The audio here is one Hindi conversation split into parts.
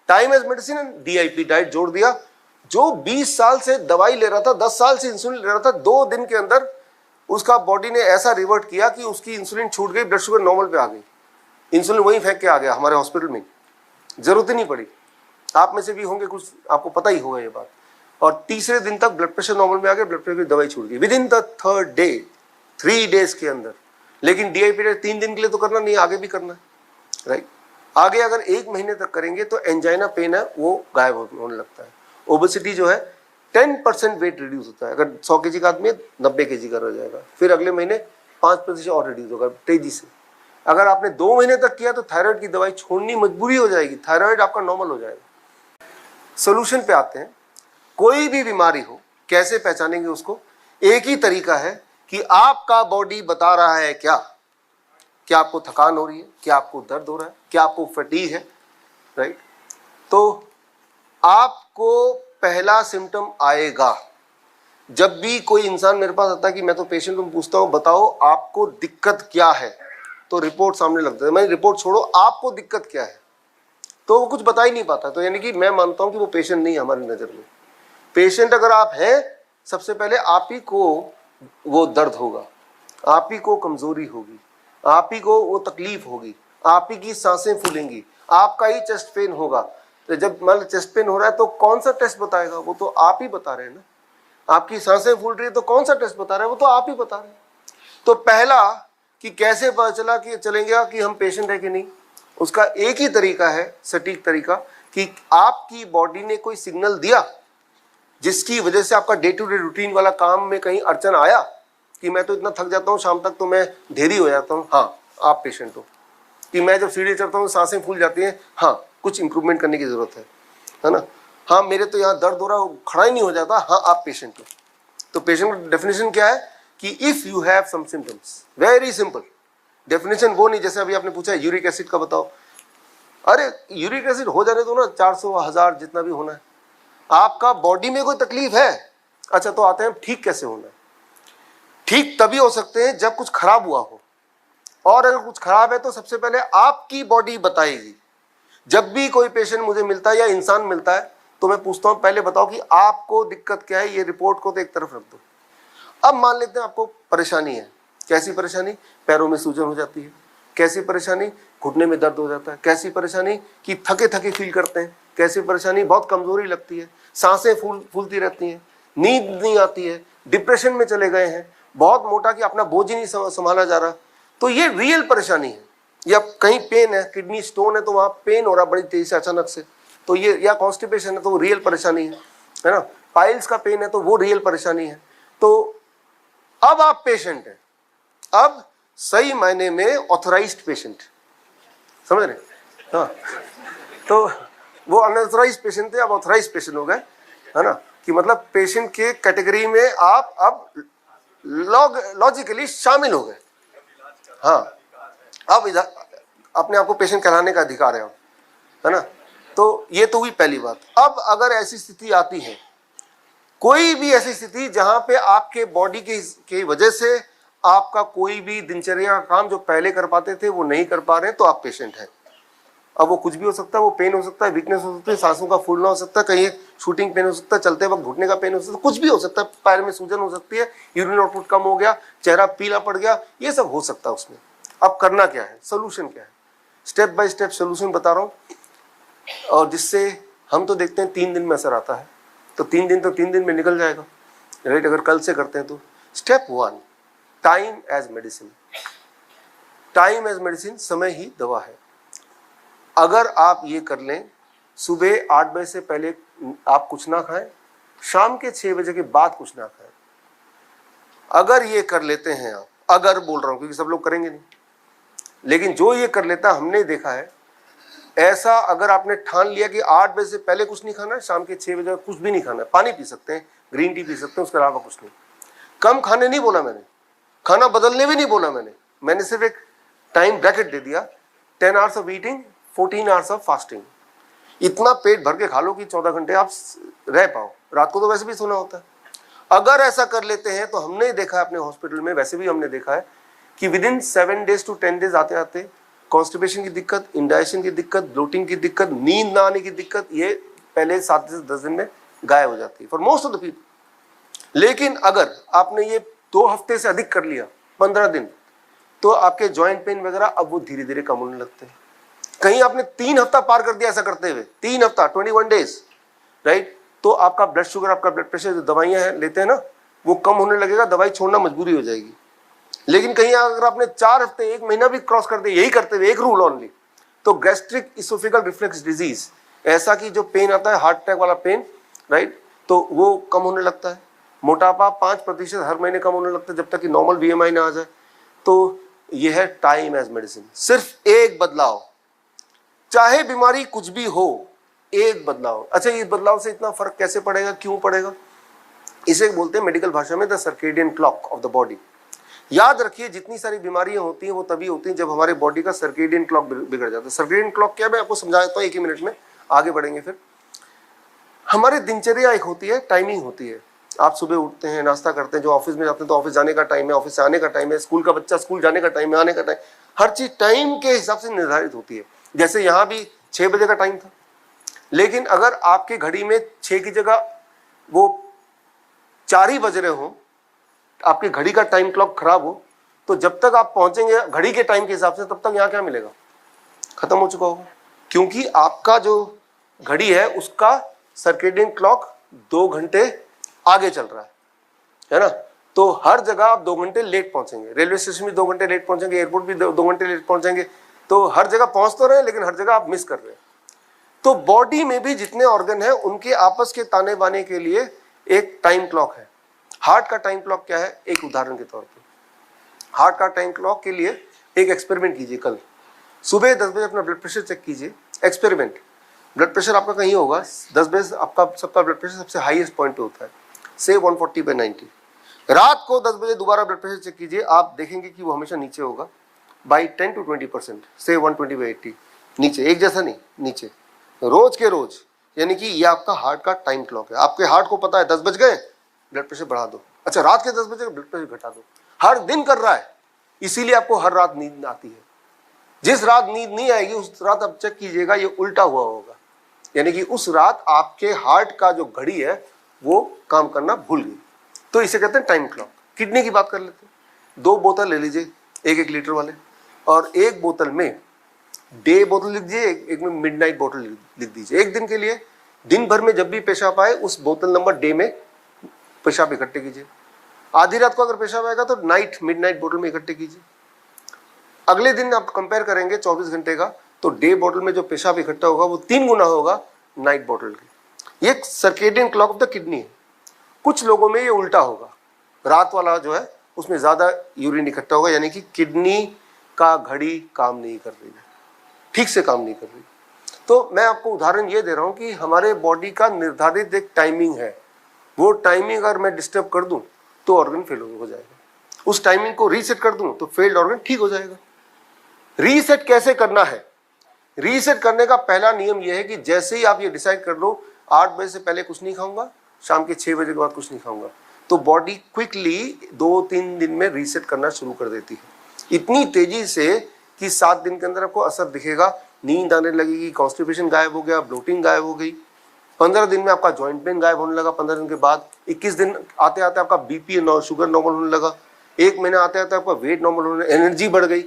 Time as medicine and DIP diet जोड़ दिया। जो 20 साल से दवाई ले रहा था, 10 साल से इंसुलिन ले रहा था, 2 दिन के अंदर उसका बॉडी ने ऐसा रिवर्ट किया कि उसकी इंसुलिन छूट गई, ब्लड शुगर नॉर्मल पे आ गई, इंसुलिन वहीं फेंक के आ गया हमारे हॉस्पिटल में, जरूरत ही नहीं पड़ी। आप में से भी होंगे कुछ, आपको पता ही होगा ये बात। और तीसरे दिन तक ब्लड प्रेशर नॉर्मल में आ गया, ब्लड प्रेशर की दवाई छूट गई with in the 3rd day, 3 days के अंदर। लेकिन DIP डाइट 3 दिन के लिए तो करना नहीं, आगे भी करना है, राइट। आगे अगर 1 महीने तक करेंगे तो एंजाइना पेन है वो गायब होने लगता है। ओबेसिटी जो है 10% वेट रिड्यूस होता है। अगर 100 kg का आदमी है 90 kg का रह जाएगा, फिर अगले महीने 5% और रिड्यूस होगा तेजी से। अगर आपने 2 महीने तक किया तो थायराइड की दवाई छोड़नी मजबूरी हो जाएगी, थायराइड आपका नॉर्मल हो जाएगा। सोल्यूशन पे आते हैं। कोई भी बीमारी हो कैसे पहचानेंगे उसको? एक ही तरीका है कि आपका बॉडी बता रहा है क्या आपको थकान हो रही है, क्या आपको दर्द हो रहा है, क्या आपको फटीग है, राइट। तो आपको पहला सिम्टम आएगा जब भी कोई इंसान मेरे पास आता है कि मैं तो पेशेंट हूं, पूछता हूं बताओ आपको दिक्कत क्या है, तो रिपोर्ट सामने लगता है। मैं रिपोर्ट छोड़ो, आपको दिक्कत क्या है, तो वो कुछ बता ही नहीं पाता। तो यानी कि मैं मानता हूं कि वो पेशेंट नहीं है हमारी नजर में। पेशेंट अगर आप हैं, सबसे पहले आप ही को वो दर्द होगा, आप ही को कमजोरी होगी, आप ही को वो तकलीफ होगी, आप ही की सांसें फूलेंगी, आपका ही चेस्ट पेन होगा। तो जब मान लो चेस्ट पेन हो रहा है तो कौन सा टेस्ट बताएगा? वो तो आप ही बता रहे हैं ना। आपकी सांसें फूल रही है तो कौन सा टेस्ट बता रहा है? वो तो आप ही बता रहे हैं। तो पहला कि कैसे पता चला कि चलेंगे कि हम पेशेंट है कि नहीं, उसका एक ही तरीका है, सटीक तरीका, कि आपकी बॉडी ने कोई सिग्नल दिया जिसकी वजह से आपका डे टू डे रूटीन वाला काम में कहीं अड़चन आया कि मैं तो इतना थक जाता हूँ शाम तक तो मैं ढेरी हो जाता हूँ, हाँ आप पेशेंट हो। कि मैं जब सीढ़ी चढ़ता हूँ सांसें फूल जाती हैं, हाँ कुछ इंप्रूवमेंट करने की जरूरत है ना। हाँ मेरे तो यहाँ दर्द हो रहा है, खड़ा ही नहीं हो जाता, हाँ आप पेशेंट हो। तो पेशेंट का डेफिनेशन क्या है कि if you have some symptoms, very simple definition. वो नहीं जैसे अभी आपने पूछा यूरिक एसिड का बताओ, अरे यूरिक एसिड हो जाने दो ना, 400 1000 जितना भी होना है। आपका बॉडी में कोई तकलीफ है, अच्छा तो आते हैं ठीक कैसे होना है। ठीक तभी हो सकते हैं जब कुछ खराब हुआ हो, और अगर कुछ खराब है तो सबसे पहले आपकी बॉडी बताएगी। जब भी कोई पेशेंट मुझे मिलता है या इंसान मिलता है तो मैं पूछता हूं पहले बताओ कि आपको दिक्कत क्या है, ये रिपोर्ट को तो एक तरफ रख दो। अब मान लेते हैं आपको परेशानी है, कैसी परेशानी? पैरों में सूजन हो जाती है, कैसी परेशानी? घुटने में दर्द हो जाता है, कैसी परेशानी कि थके थके फील करते हैं, कैसी परेशानी? बहुत कमजोरी लगती है, सांसें फूलती रहती हैं, नींद नहीं आती है, डिप्रेशन में चले गए हैं, बहुत मोटा कि अपना बोझ ही नहीं संभाला जा रहा। तो ये रियल परेशानी है। या कहीं पेन है, किडनी स्टोन है तो वहां पेन हो रहा बड़ी तेजी से अचानक से, तो ये, या कॉन्स्टिपेशन है तो वो रियल परेशानी है ना। पाइल्स का पेन है तो वो रियल परेशानी है। तो अब आप पेशेंट हैं, अब सही मायने में ऑथराइज्ड पेशेंट, समझ रहे? हाँ, तो वो अनऑथराइज्ड पेशेंट थे, अब ऑथराइज्ड पेशेंट हो गए, है ना। कि मतलब पेशेंट के कैटेगरी में आप अब लॉजिकली शामिल हो गए। हाँ, अब इधर अपने आप को पेशेंट कहलाने का अधिकार है ना। तो ये तो हुई पहली बात। अब अगर ऐसी स्थिति आती है, कोई भी ऐसी स्थिति जहां पे आपके बॉडी की वजह से आपका कोई भी दिनचर्या का काम जो पहले कर पाते थे वो नहीं कर पा रहे हैं, तो आप पेशेंट हैं। अब वो कुछ भी हो सकता है, वो पेन हो सकता है, वीकनेस हो सकती है, सांसों का फूलना हो सकता है, कहीं शूटिंग पेन हो सकता है, चलते वक्त घुटने का पेन हो सकता है, कुछ भी हो सकता है, पैर में सूजन हो सकती है, यूरिन आउटपुट कम हो गया, चेहरा पीला पड़ गया, ये सब हो सकता है उसमें। अब करना क्या है, सोल्यूशन क्या है? स्टेप बाय स्टेप सोल्यूशन बता रहा हूँ, और जिससे हम तो देखते हैं 3 दिन में असर आता है, तो 3 दिन में निकल जाएगा, राइट। अगर कल से करते हैं तो step 1, time as medicine. Time as medicine, समय ही दवा है। अगर आप ये कर लें, सुबह 8 बजे से पहले आप कुछ ना खाएं, शाम के 6 बजे के बाद कुछ ना खाएं। अगर ये कर लेते हैं आप, अगर बोल रहा हूं क्योंकि सब लोग करेंगे नहीं, लेकिन जो ये कर लेता हमने देखा है ऐसा, अगर आपने ठान लिया कि 8 बजे से पहले कुछ नहीं खाना है, शाम के 6 बजे कुछ भी नहीं खाना है, पानी पी सकते हैं, ग्रीन टी पी सकते हैं, उसके अलावा कुछ नहीं। कम खाने नहीं बोला मैंने, खाना बदलने भी नहीं बोला मैंने सिर्फ एक टाइम ब्रैकेट दे दिया, 10 hours of eating, 14 hours of fasting. इतना पेट भर के खा लो कि 14 घंटे आप रह पाओ, रात को तो वैसे भी सोना होता है। अगर ऐसा कर लेते हैं तो हमने देखा है अपने हॉस्पिटल में, वैसे भी हमने देखा है कि with in 7 days to 10 days आते आते कॉन्स्टिपेशन की दिक्कत, इंडाइजेशन की दिक्कत, ब्लोटिंग की दिक्कत, नींद ना आने की दिक्कत, ये पहले 7 से 10 दिन में गायब हो जाती है for most of the people. लेकिन अगर आपने ये 2 हफ्ते से अधिक कर लिया, 15 दिन, तो आपके जॉइंट पेन वगैरह अब वो धीरे धीरे कम होने लगते हैं। कहीं आपने 3 हफ्ता पार कर दिया ऐसा करते हुए, 3 हफ्ता 21 डेज, राइट, तो आपका ब्लड शुगर, आपका ब्लड प्रेशर, जो दवाइयां हैं लेते हैं ना, वो कम होने लगेगा, दवाई छोड़ना मजबूरी हो जाएगी। लेकिन कहीं अगर आपने 4 हफ्ते, 1 महीना भी क्रॉस कर दिया यही करते हुए, एक रूल ओनली, तो गैस्ट्रिक इसोफेगल रिफ्लक्स डिजीज, ऐसा कि जो पेन आता है हार्ट अटैक वाला पेन, राइट, तो वो कम होने लगता है। मोटापा 5% हर महीने कम होने लगता है जब तक कि नॉर्मल BMI ना आ जाए। तो ये है टाइम एज मेडिसिन। सिर्फ एक बदलाव, चाहे बीमारी कुछ भी हो, एक बदलाव। अच्छा, इस बदलाव से इतना फर्क कैसे पड़ेगा, क्यों पड़ेगा? इसे बोलते हैं मेडिकल भाषा में the circadian clock of the body. याद रखिए, जितनी सारी बीमारियां होती हैं वो तभी होती हैं जब हमारे बॉडी का सर्केडियन क्लॉक बिगड़ जाता है। सर्केडियन क्लॉक क्या है, मैं आपको समझा देता हूं 1 ही मिनट में, आगे बढ़ेंगे फिर। हमारी दिनचर्या एक होती है, टाइमिंग होती है। आप सुबह उठते हैं, नाश्ता करते हैं, जो ऑफिस में जाते हैं तो ऑफिस जाने का टाइम है, ऑफिस से आने का टाइम है, स्कूल का बच्चा स्कूल जाने का टाइम है, आने का टाइम, हर चीज टाइम के हिसाब से निर्धारित होती है। जैसे यहाँ भी 6 बजे का टाइम था, लेकिन अगर आपकी घड़ी में 6 की जगह वो 4 ही बज रहे हो, आपकी घड़ी का टाइम क्लॉक खराब हो, तो जब तक आप पहुंचेंगे घड़ी के टाइम के हिसाब से, तब तक यहाँ क्या मिलेगा, खत्म हो चुका होगा। क्योंकि आपका जो घड़ी है उसका सर्केडियन क्लॉक 2 घंटे आगे चल रहा है ना। तो हर जगह आप 2 घंटे लेट पहुंचेंगे, रेलवे स्टेशन भी 2 घंटे लेट पहुंचेंगे, एयरपोर्ट भी 2 घंटे लेट पहुंचेंगे। तो हर जगह पहुंच तो रहे, लेकिन हर जगह आप मिस कर रहे हैं। तो बॉडी में भी जितने ऑर्गन हैं उनके आपस के ताने बाने के लिए एक टाइम क्लॉक है। हार्ट का टाइम क्लॉक क्या है, एक उदाहरण के तौर पे, हार्ट का टाइम क्लॉक के लिए एक एक्सपेरिमेंट कीजिए। कल सुबह 10 बजे अपना ब्लड प्रेशर चेक कीजिए, एक्सपेरिमेंट। ब्लड प्रेशर आपका कहीं होगा 10 बजे, आपका सबका ब्लड प्रेशर सबसे हाईएस्ट पॉइंट पे होता है, से 140/90। रात को 10 बजे दोबारा ब्लड प्रेशर चेक कीजिए, आप देखेंगे कि वो हमेशा नीचे होगा बाई 10 to 20%, से 120/80, नीचे, एक जैसा नहीं, नीचे, रोज के रोज। यानी कि ये आपका हार्ट का टाइम क्लॉक है। आपके हार्ट को पता है 10 बज गए, ब्लड प्रेशर बढ़ा दो। अच्छा, रात के 10 बजे ब्लड प्रेशर घटा दो। हर दिन कर रहा है, इसीलिए आपको हर रात नींद आती है। जिस रात नींद नहीं आएगी उस रात आप चेक कीजिएगा ये उल्टा हुआ होगा, यानी कि उस रात आपके हार्ट का जो घड़ी है वो काम करना भूल गई। तो इसे कहते हैं टाइम क्लॉक। किडनी की बात कर लेते हैं। 2 बोतल ले लीजिए, 1-1 लीटर वाले, और एक बोतल में डे बोतल लिख दीजिए, एक में मिडनाइट बोतल लिख दीजिए। एक दिन के लिए, दिन भर में जब भी पेशाब आए उस बोतल नंबर डे में पेशाब इकट्ठे कीजिए। आधी रात को अगर पेशाब आएगा तो मिडनाइट बोतल में इकट्ठे कीजिए। अगले दिन आप कंपेयर करेंगे 24 घंटे का, तो डे बोतल में जो पेशाब इकट्ठा होगा वो 3 गुना होगा नाइट बोतल की। ये circadian clock of the kidney है। कुछ लोगों में ये उल्टा होगा, रात वाला जो है उसमें ज्यादा यूरिन इकट्ठा होगा, यानी कि किडनी का घड़ी काम नहीं कर रही है, ठीक से काम नहीं कर रही। तो मैं आपको उदाहरण ये दे रहा हूं कि हमारे बॉडी का निर्धारित एक टाइमिंग है, वो टाइमिंग अगर मैं डिस्टर्ब कर दूं तो ऑर्गन फेल हो जाएगा। उस टाइमिंग को रीसेट कर दूं तो फेल्ड ऑर्गन ठीक हो जाएगा। रीसेट कैसे करना है? रीसेट करने का पहला नियम यह है कि जैसे ही आप ये डिसाइड कर लो 8 बजे से पहले कुछ नहीं खाऊंगा, शाम के 6 बजे के बाद कुछ नहीं खाऊंगा, तो बॉडी क्विकली 2-3 दिन में रीसेट करना शुरू कर देती है। इतनी तेजी से कि 7 दिन के अंदर आपको असर दिखेगा, नींद आने लगेगी, कॉन्स्टिपेशन गायब हो गया, ब्लोटिंग गायब हो गई। 15 दिन में आपका जॉइंट पेन गायब होने लगा। 15 दिन के बाद 21 दिन आते आते आपका बीपी शुगर नॉर्मल होने लगा। 1 महीना आते आते आपका वेट नॉर्मल होने, एनर्जी बढ़ गई।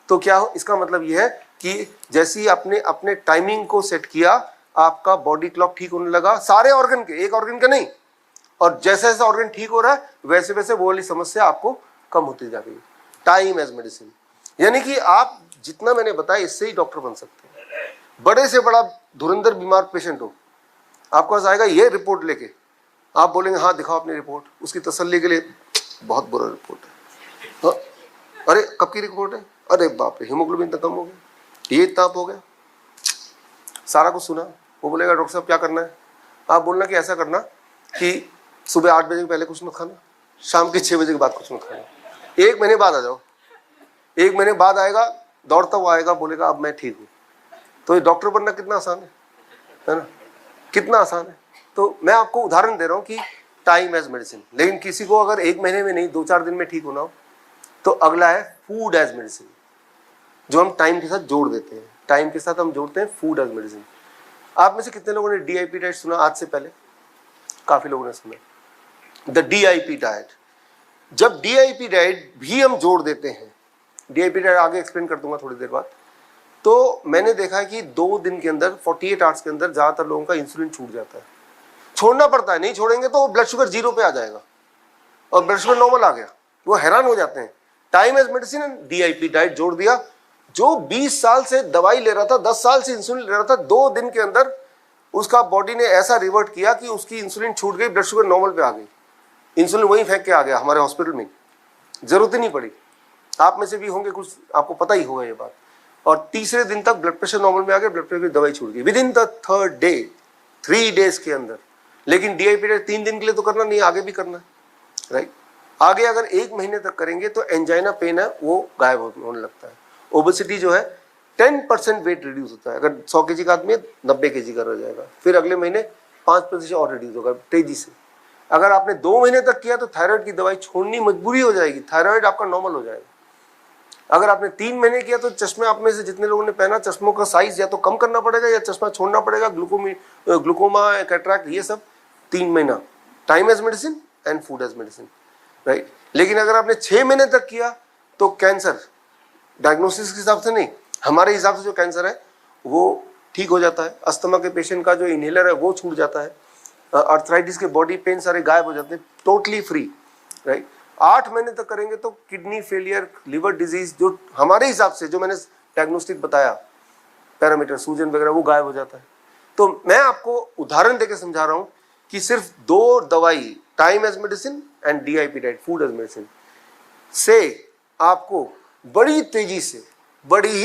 तो क्या हो, इसका मतलब यह है कि जैसे ही आपने अपने टाइमिंग को सेट किया, आपका बॉडी क्लॉक ठीक होने लगा, सारे ऑर्गन के, एक ऑर्गन का नहीं। और जैसे जैसे ऑर्गन ठीक हो रहा है वैसे वैसे वो वाली समस्या आपको कम होती जा रही है। टाइम एज मेडिसिन, यानी कि आप जितना मैंने बताया इससे ही डॉक्टर बन सकते हैं। बड़े से बड़ा धुरंधर बीमार पेशेंट हो, आपके पास आएगा ये रिपोर्ट लेके, आप बोलेंगे हाँ दिखाओ अपनी रिपोर्ट, उसकी तसल्ली के लिए बहुत बुरा रिपोर्ट है। अरे कब की रिपोर्ट है? अरे बाप रे, हीमोग्लोबिन इतना कम हो गया, ये इतना हो गया, सारा कुछ सुना। वो बोलेगा डॉक्टर साहब क्या करना है? आप बोलना कि ऐसा करना कि सुबह 8 बजे के पहले कुछ मत खाना, शाम के 6 बजे के बाद कुछ मत खाना। 1 महीने बाद आ जाओ। 1 महीने बाद आएगा, दौड़ता हुआ आएगा, बोलेगा अब मैं ठीक हूँ। तो ये डॉक्टर बनना कितना आसान है ना, कितना आसान है। तो मैं आपको उदाहरण दे रहा हूँ कि टाइम एज मेडिसिन। लेकिन किसी को अगर 1 महीने में नहीं 2-4 दिन में ठीक होना हो तो अगला है फूड एज मेडिसिन। जो हम टाइम के साथ जोड़ देते हैं। टाइम के साथ हम जोड़ते हैं फूड एज मेडिसिन। आप में से कितने लोगों ने डीआईपी डाइट सुना आज से पहले? काफी लोगों ने सुना द डीआईपी डाइट। जब डीआईपी डाइट भी हम जोड़ देते हैं, डीआईपी डाइट आगे एक्सप्लेन कर दूंगा थोड़ी देर बाद, तो मैंने देखा है कि 2 दिन के अंदर 48 आवर्स के अंदर ज्यादातर लोगों का इंसुलिन छूट जाता है। छोड़ना पड़ता है, नहीं छोड़ेंगे तो ब्लड शुगर 0 पे आ जाएगा और ब्लड शुगर नॉर्मल आ गया, वो हैरान हो जाते हैं। Time as medicine and DIP diet जोड़ दिया। जो 20 साल से दवाई ले रहा था, 10 साल से इंसुलिन ले रहा था, 2 दिन के अंदर उसका बॉडी ने ऐसा रिवर्ट किया कि उसकी इंसुलिन छूट गई, ब्लड शुगर नॉर्मल पे आ गई। इंसुलिन वहीं फेंक के आ गया हमारे हॉस्पिटल में, जरूरत ही नहीं पड़ी। आप में से भी होंगे कुछ, आपको पता ही होगा ये बात। और तीसरे दिन तक ब्लड प्रेशर नॉर्मल में आ गया, ब्लड प्रेशर की दवाई छूट गई with in the 3rd day, 3 days के अंदर। लेकिन डीआईपी डाइट 3 दिन के लिए तो करना नहीं, आगे भी करना है, राइट। आगे अगर 1 महीने तक करेंगे तो एंजाइना पेन है वो गायब होने लगता है। ओबेसिटी जो है 10% वेट रिड्यूस होता है। अगर 100 kg का आदमी है 90 kg का रह जाएगा, फिर अगले महीने 5% और रिड्यूस होगा तेजी से। अगर आपने 2 महीने तक किया तो थायराइड की दवाई छोड़नी मजबूरी हो जाएगी, थायराइड आपका नॉर्मल हो जाएगा। अगर आपने 3 महीने किया तो चश्मे आप में से जितने लोगों ने पहना, चश्मों का साइज या तो कम करना पड़ेगा या चश्मा छोड़ना पड़ेगा। ग्लूकोमा, कैटरैक्ट, ये सब 3 महीना। Time as medicine and food as medicine, right. लेकिन अगर आपने 6 महीने तक किया तो कैंसर, डायग्नोसिस के हिसाब से नहीं, हमारे हिसाब से जो कैंसर है वो ठीक हो जाता है। अस्थमा के पेशेंट का जो इनहेलर है वो छूट जाता है। अर्थराइटिस के बॉडी पेन सारे गायब हो जाते हैं, टोटली फ्री, राइट। 8 महीने तक करेंगे तो किडनी फेलियर, लिवर डिजीज, जो हमारे हिसाब से जो मैंने डायग्नोस्टिक बताया, पैरामीटर, सूजन वगैरह, वो गायब हो जाता है। तो मैं आपको उदाहरण देकर समझा रहा हूं कि सिर्फ 2 दवाई, time as medicine and DIP diet, food as medicine, से आपको बड़ी ही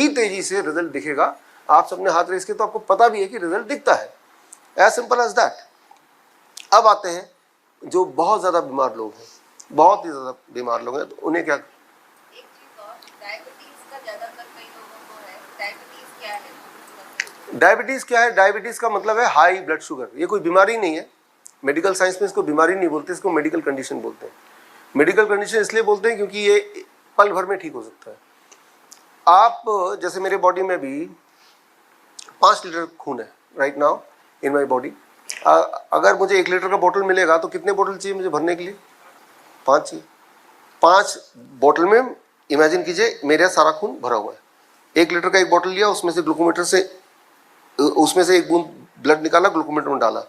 तेजी से रिजल्ट दिखेगा। आप सबने हाथ रेस के तो आपको पता भी है कि रिजल्ट दिखता है, एज सिंपल एज दैट। अब आते हैं जो बहुत ज्यादा बीमार लोग हैं, बहुत ही ज्यादा बीमार लोग हैं, तो उन्हें क्या? डायबिटीज का ज्यादातर कई लोगों को है। डायबिटीज क्या है? डायबिटीज क्या है? डायबिटीज का मतलब है हाई ब्लड शुगर। ये कोई बीमारी नहीं है, मेडिकल साइंस में इसको बीमारी नहीं बोलते, इसको मेडिकल कंडीशन बोलते हैं। मेडिकल कंडीशन इसलिए बोलते हैं क्योंकि ये पल भर में ठीक हो सकता है। आप जैसे मेरे बॉडी में भी 5 लीटर खून है right now in my body. अगर मुझे 1 लीटर का बोतल मिलेगा तो कितने बोतल चाहिए मुझे भरने के लिए? 5 चाहिए। 5 बोतल में इमेजिन कीजिए मेरा सारा खून भरा हुआ है। 1 लीटर का एक बोतल लिया, उसमें से ग्लूकोमीटर से उसमें से 1 बूंद ब्लड निकाला, ग्लूकोमीटर में डाला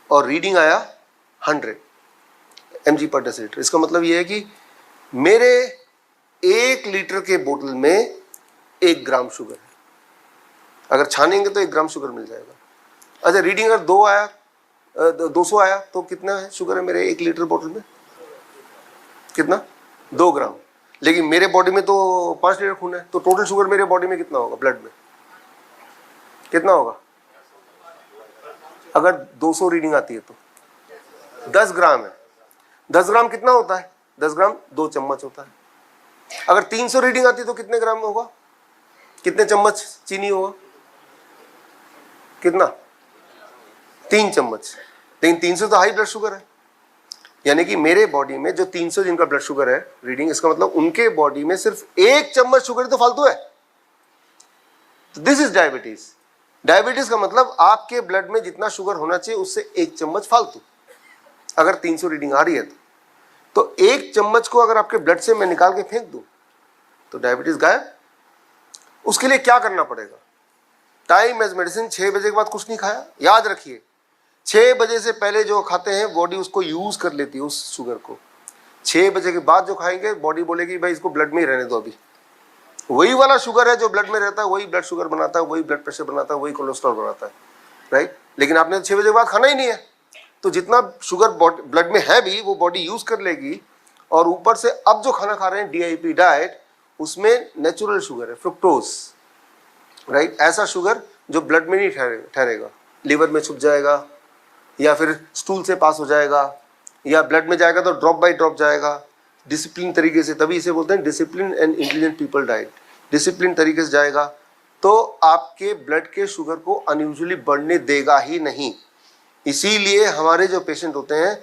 और रीडिंग आया 100 mg पर डेसीलीटर। इसका मतलब ये है कि मेरे 1 लीटर के बोतल में 1 ग्राम शुगर है। अगर छानेंगे तो 1 ग्राम शुगर मिल जाएगा। अच्छा, रीडिंग अगर 200 आया तो कितना है शुगर है मेरे 1 लीटर बोतल में? कितना? 2 ग्राम। लेकिन मेरे बॉडी में तो 5 लीटर खून है, तो टोटल शुगर मेरे बॉडी में कितना होगा? ब्लड में कितना होगा? अगर 200 रीडिंग आती है तो 10 ग्राम है। 10 ग्राम कितना होता है? 10 ग्राम 2 चम्मच होता है। अगर 300 रीडिंग आती है तो कितने ग्राम होगा? कितने चम्मच चीनी होगा? कितना? 3 चम्मच। लेकिन 300 तो हाई ब्लड शुगर है, यानी कि मेरे बॉडी में जो 300 जिनका ब्लड शुगर है रीडिंग, इसका मतलब उनके बॉडी में सिर्फ 1 चम्मच शुगर तो फालतू है। This is diabetes. डायबिटीज का मतलब आपके ब्लड में जितना शुगर होना चाहिए उससे 1 चम्मच फालतू। अगर 300 रीडिंग आ रही है तो 1 चम्मच को अगर आपके ब्लड से मैं निकाल के फेंक दूं तो डायबिटीज गायब। उसके लिए क्या करना पड़ेगा? Time as medicine. 6 बजे के बाद कुछ नहीं खाया, याद रखिए 6 बजे से पहले जो खाते हैं बॉडी उसको यूज कर लेती है उस शुगर को। 6 बजे के बाद जो खाएंगे बॉडी बोलेगी भाई इसको ब्लड में ही रहने दो, अभी वही वाला शुगर है जो ब्लड में रहता है, वही ब्लड शुगर बनाता है, वही ब्लड प्रेशर बनाता है, वही कोलेस्ट्रॉल बनाता है, राइट। लेकिन आपने 6 बजे के बाद खाना ही नहीं है, तो जितना शुगर ब्लड में है भी वो बॉडी यूज कर लेगी। और ऊपर से अब जो खाना खा रहे हैं डीआईपी डाइट, उसमें नेचुरल शुगर है, फ्रुक्टोज, राइट। ऐसा शुगर जो ब्लड में नहीं ठहरेगा, लिवर में छुप जाएगा या फिर स्टूल से पास हो जाएगा या ब्लड में जाएगा तो ड्रॉप बाय ड्रॉप जाएगा डिसिप्लिन तरीके से। तभी इसे बोलते हैं discipline and intelligent people diet. Discipline तरीके से जाएगा तो आपके ब्लड के शुगर को अनयूजुअली बढ़ने देगा ही नहीं। इसीलिए हमारे जो पेशेंट होते हैं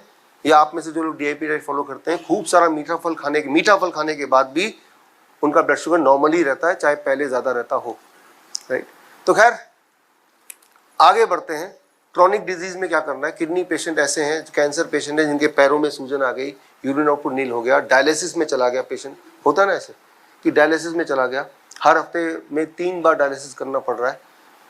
या आप में से जो लोग डीआईपी डाइट फॉलो करते हैं, खूब सारा मीठा फल खाने के बाद भी उनका ब्लड शुगर नॉर्मली रहता है, चाहे पहले ज़्यादा रहता हो, राइट। तो खैर आगे बढ़ते हैं। क्रॉनिक डिजीज में क्या करना है। किडनी पेशेंट ऐसे हैं, कैंसर पेशेंट हैं जिनके पैरों में सूजन आ गई, यूरिन आउटपुट नील हो गया, डायलिसिस में चला गया पेशेंट, होता है ना ऐसे कि डायलिसिस में चला गया, हर हफ्ते में 3 बार डायलिसिस करना पड़ रहा है।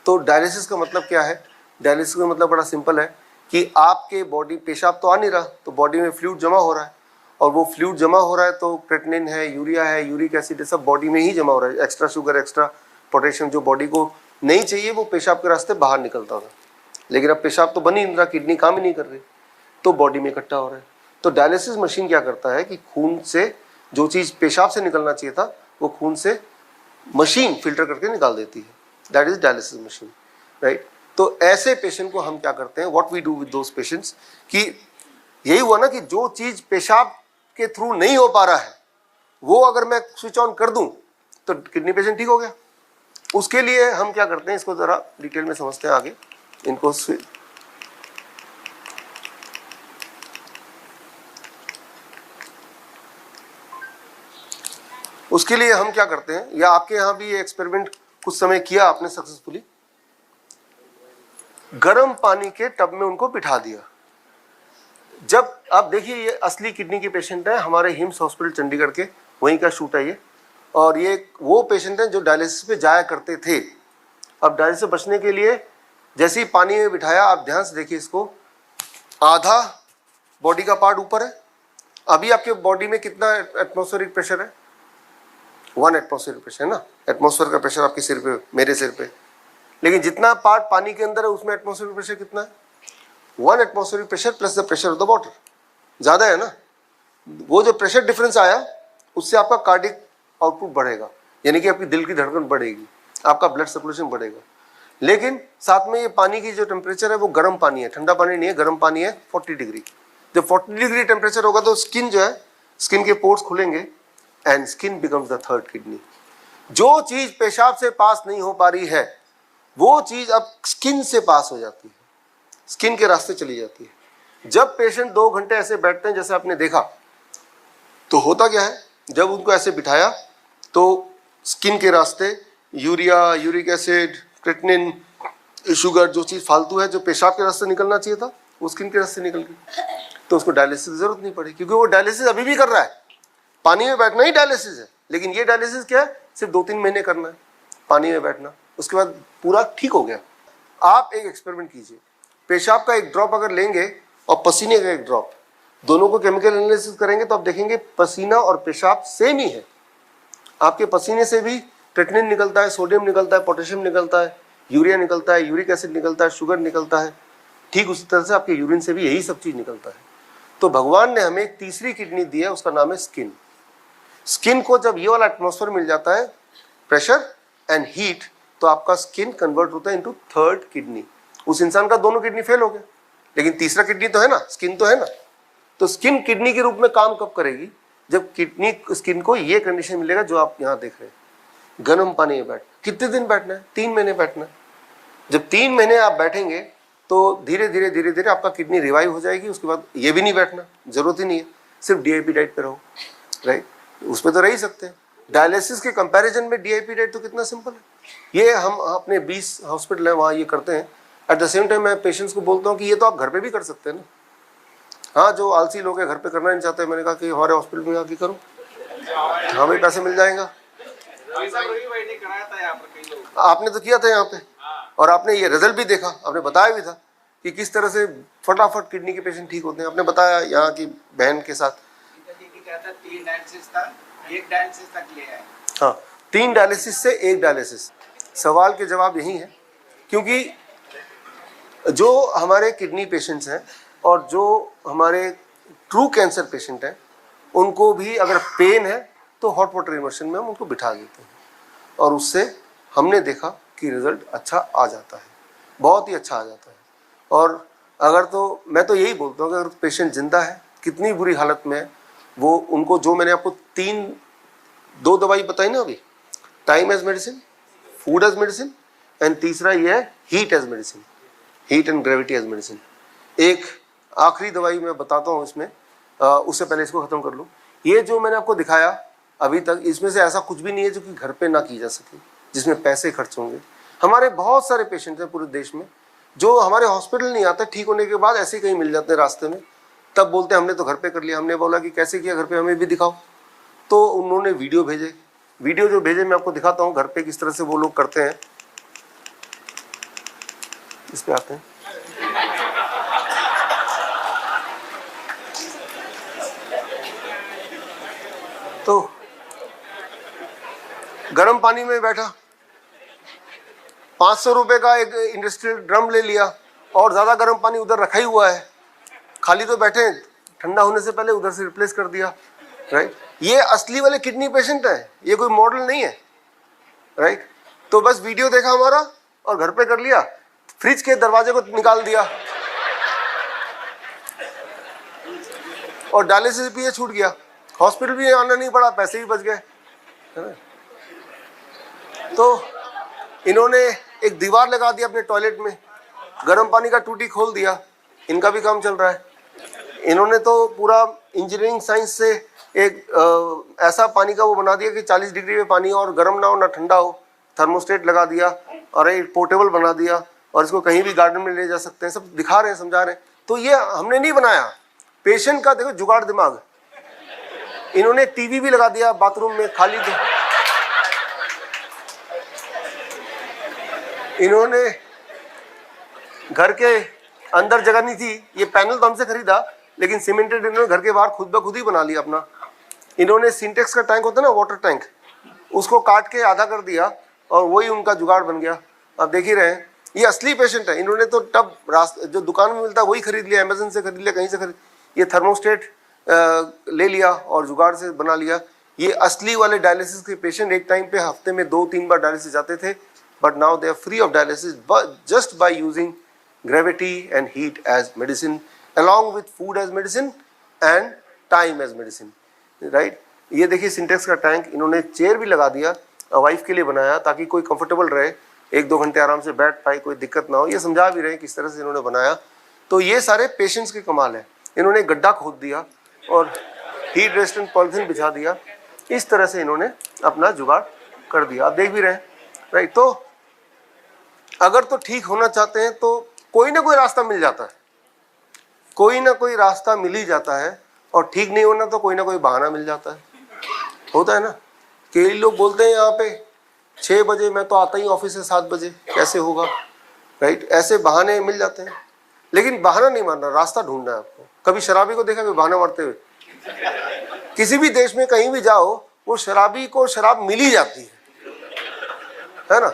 तो डायलिसिस का मतलब क्या है। डायलिसिस का मतलब बड़ा सिंपल है कि आपके बॉडी, पेशाब तो आ नहीं रहा, तो बॉडी में फ्लूइड जमा हो रहा है, और वो फ्लूइड जमा हो रहा है तो क्रेटिनिन है, यूरिया है, यूरिक एसिड है, सब बॉडी में ही जमा हो रहा है। एक्स्ट्रा शुगर, एक्स्ट्रा पोटेशियम जो बॉडी को नहीं चाहिए वो पेशाब के रास्ते बाहर निकलता था, लेकिन अब पेशाब तो बन ही नहीं रहा, किडनी काम ही नहीं कर रही, तो बॉडी में इकट्ठा हो रहा है। तो डायलिसिस मशीन क्या करता है कि खून से जो चीज़ पेशाब से निकलना चाहिए था वो खून से मशीन फिल्टर करके निकाल देती है। That is dialysis machine, right. तो ऐसे पेशेंट को हम क्या करते हैं, what we do with those patients, कि यही हुआ ना कि जो चीज़ पेशाब के थ्रू नहीं हो पा रहा है वो अगर मैं स्विच ऑन कर दूं तो किडनी पेशेंट ठीक हो गया। उसके लिए हम क्या करते हैं, इसको ज़रा डिटेल में समझते हैं आगे। इनको उसके लिए हम क्या करते हैं, या आपके यहाँ भी ये एक्सपेरिमेंट कुछ समय किया आपने सक्सेसफुली, गर्म पानी के टब में उनको बिठा दिया। जब आप देखिए ये असली किडनी के पेशेंट है, हमारे हिम्स हॉस्पिटल चंडीगढ़ के, वहीं का शूट है ये, और ये वो पेशेंट हैं जो डायलिसिस पे जाया करते थे। अब डायलिसिस से बचने के लिए जैसे ही पानी में बिठाया, आप ध्यान से देखिए इसको, आधा बॉडी का पार्ट ऊपर है। अभी आपके बॉडी में कितना एटमॉस्फेरिक प्रेशर है, 1 एटमॉस्फेरिक प्रेशर है ना, एटमॉस्फेयर का प्रेशर आपके सिर पे, मेरे सिर पे। लेकिन जितना पार्ट पानी के अंदर है उसमें एटमॉस्फेरिक प्रेशर कितना है, 1 atmospheric pressure plus the pressure of the water, ज़्यादा है ना। वो जो प्रेशर डिफरेंस आया उससे आपका कार्डिक आउटपुट बढ़ेगा, यानी कि आपकी दिल की धड़कन बढ़ेगी, आपका ब्लड सर्कुलेशन बढ़ेगा। लेकिन साथ में ये पानी की जो टेम्परेचर है वो गर्म पानी है, ठंडा पानी नहीं है, गर्म पानी है 40 डिग्री। जब 40 डिग्री टेम्परेचर होगा तो स्किन जो है, स्किन के पोर्स खुलेंगे and skin becomes the third kidney. जो चीज़ पेशाब से पास नहीं हो पा रही है वो चीज़ अब स्किन से पास हो जाती है, स्किन के रास्ते चली जाती है। जब पेशेंट 2 घंटे ऐसे बैठते हैं जैसे आपने देखा, तो होता क्या है, जब उनको ऐसे बिठाया तो स्किन के रास्ते urea, uric acid, creatinine, sugar, जो चीज़ फालतू है जो पेशाब के रास्ते निकलना चाहिए था वो स्किन के रास्ते निकल गई। तो उसको डायलिसिस की जरूरत नहीं पड़ी, क्योंकि वो डायलिसिस अभी भी कर रहा है। पानी में बैठना ही डायलिसिस है, लेकिन ये डायलिसिस क्या है, सिर्फ 2-3 महीने करना है पानी में बैठना, उसके बाद पूरा ठीक हो गया। आप एक एक्सपेरिमेंट कीजिए, पेशाब का एक ड्रॉप अगर लेंगे और पसीने का एक ड्रॉप, दोनों को केमिकल एनालिसिस करेंगे तो आप देखेंगे पसीना और पेशाब सेम ही है। आपके पसीने से भी क्रेटिनिन निकलता है, सोडियम निकलता है, पोटेशियम निकलता है, यूरिया निकलता है, यूरिक एसिड निकलता है, शुगर निकलता है। ठीक उसी तरह से आपके यूरिन से भी यही सब चीज़ निकलता है। तो भगवान ने हमें एक तीसरी किडनी दी है, उसका नाम है स्किन। स्किन को जब ये वाला एटमॉस्फेयर मिल जाता है, प्रेशर एंड हीट, तो आपका स्किन कन्वर्ट होता है इनटू थर्ड किडनी। उस इंसान का दोनों किडनी फेल हो गया, लेकिन तीसरा किडनी तो है ना, स्किन तो है ना। तो स्किन किडनी के रूप में काम कब करेगी, जब किडनी स्किन को ये कंडीशन मिलेगा जो आप यहाँ देख रहे हैं, गर्म पानी में बैठ। कितने दिन बैठना है, 3 महीने बैठना है। जब 3 महीने आप बैठेंगे तो धीरे धीरे धीरे धीरे आपका किडनी रिवाइव हो जाएगी। उसके बाद ये भी नहीं बैठना, जरूरत ही नहीं है, सिर्फ डीआईपी डाइट पे रहो, राइट। उस पर तो रह ही सकते हैं। डायलिसिस के कंपैरिजन में डीआईपी डाइट तो कितना सिंपल है। ये हम अपने 20 हॉस्पिटल है वहाँ ये करते हैं। एट द सेम टाइम मैं पेशेंट्स को बोलता हूँ कि ये तो आप घर पे भी कर सकते हैं ना। हाँ, जो आलसी लोग हैं घर पे करना नहीं चाहते, मैंने कहा कि हमारे हॉस्पिटल में आके करो, हमें पैसे मिल जाएगा। आपने तो किया था यहाँ पे, और आपने ये रिजल्ट भी देखा, आपने बताया भी था कि किस तरह से फटाफट किडनी के पेशेंट ठीक होते हैं। आपने बताया यहाँ की बहन के साथ। 3 डायलिसिस था, 1 डायलिसिस तक ले आए। हाँ, 3 डायलिसिस से 1 डायलिसिस। सवाल के जवाब यही है, क्योंकि जो हमारे किडनी पेशेंट्स हैं और जो हमारे ट्रू कैंसर पेशेंट हैं, उनको भी अगर पेन है तो हॉट वाटर इमर्शन में हम उनको बिठा देते हैं, और उससे हमने देखा कि रिजल्ट अच्छा आ जाता है, बहुत ही अच्छा आ जाता है। और अगर तो मैं तो यही बोलता हूँ कि अगर पेशेंट जिंदा है, कितनी बुरी हालत में है, वो उनको जो मैंने आपको 2 दवाई बताई ना अभी, time as medicine, food as medicine, and तीसरा ये है heat as medicine, heat and gravity as medicine. एक आखिरी दवाई मैं बताता हूँ इसमें, उससे पहले इसको ख़त्म कर लूँ। ये जो मैंने आपको दिखाया अभी तक इसमें से ऐसा कुछ भी नहीं है जो कि घर पे ना की जा सके, जिसमें पैसे खर्च होंगे। हमारे बहुत सारे पेशेंट हैं पूरे देश में जो हमारे हॉस्पिटल नहीं आते, ठीक होने के बाद ऐसे ही कहीं मिल जाते हैं रास्ते में, तब बोलते हैं हमने तो घर पे कर लिया। हमने बोला कि कैसे किया घर पे, हमें भी दिखाओ। तो उन्होंने वीडियो भेजे, वीडियो जो भेजे मैं आपको दिखाता हूँ घर पे किस तरह से वो लोग करते हैं। इस पे आते हैं। तो गर्म पानी में बैठा, 500 रुपए का एक इंडस्ट्रियल ड्रम ले लिया और ज्यादा गर्म पानी उधर रखा ही हुआ है, खाली तो बैठे, ठंडा होने से पहले उधर से रिप्लेस कर दिया। राइट, ये असली वाले किडनी पेशेंट है, ये कोई मॉडल नहीं है। राइट, तो बस वीडियो देखा हमारा और घर पे कर लिया, फ्रिज के दरवाजे को निकाल दिया और डायलिसिस भी ये छूट गया, हॉस्पिटल भी आना नहीं पड़ा, पैसे भी बच गए। तो इन्होंने एक दीवार लगा दी अपने टॉयलेट में, गर्म पानी का टूटी खोल दिया, इनका भी काम चल रहा है। इन्होंने तो पूरा इंजीनियरिंग साइंस से एक ऐसा पानी का वो बना दिया कि 40 डिग्री में पानी और गर्म ना हो ना ठंडा हो, थर्मोस्टेट लगा दिया और एक पोर्टेबल बना दिया और इसको कहीं भी गार्डन में ले जा सकते हैं। सब दिखा रहे हैं, समझा रहे हैं। तो ये हमने नहीं बनाया, पेशेंट का देखो जुगाड़ दिमाग। इन्होंने टीवी भी लगा दिया बाथरूम में, खाली थे। इन्होंने घर के अंदर जगह नहीं थी, ये पैनल तो हमसे खरीदा, लेकिन सीमेंटेड इन्होंने घर के बाहर खुद ब खुद ही बना लिया अपना। इन्होंने सिंटेक्स का टैंक होता है ना, वाटर टैंक, उसको काट के आधा कर दिया और वही उनका जुगाड़ बन गया। आप देख ही रहे हैं, ये असली पेशेंट है। इन्होंने तो टब जो दुकान में मिलता है वही खरीद लिया, अमेजन से खरीद लिया, कहीं से खरीद, ये थर्मोस्टेट ले लिया और जुगाड़ से बना लिया। ये असली वाले डायलिसिस के पेशेंट एक टाइम पे हफ्ते में 2-3 बार डायलिसिस जाते थे, but now they are free of dialysis just by using gravity and heat as medicine along with food as medicine and time as medicine, right? ये देखिए सिंटेक्स का टैंक, इन्होंने चेयर भी लगा दिया, वाइफ के लिए बनाया ताकि कोई कंफर्टेबल रहे, 1-2 घंटे आराम से बैठ पाए, कोई दिक्कत ना हो। ये समझा भी रहे हैं किस तरह से इन्होंने बनाया। तो ये सारे पेशेंट्स के कमाल है। इन्होंने गड्ढा खोद दिया और हीट रेजिस्टेंट पॉलिथीन बिछा दिया, इस तरह से इन्होंने अपना जुगाड़ कर दिया। आप देख भी रहे हैं, राइट? तो अगर तो ठीक होना चाहते हैं तो कोई ना कोई रास्ता मिल जाता है, कोई ना कोई रास्ता मिल ही जाता है, और ठीक नहीं होना तो कोई ना कोई बहाना मिल जाता है। होता है ना, कई लोग बोलते हैं यहाँ पे 6 बजे मैं तो आता ही ऑफिस से 7 बजे, कैसे होगा? राइट, ऐसे बहाने मिल जाते हैं। लेकिन बहाना नहीं मारना, रास्ता ढूंढना है आपको। कभी शराबी को देखा कोई बहाना मारते हुए? किसी भी देश में कहीं भी जाओ, वो शराबी को शराब मिल ही जाती है ना?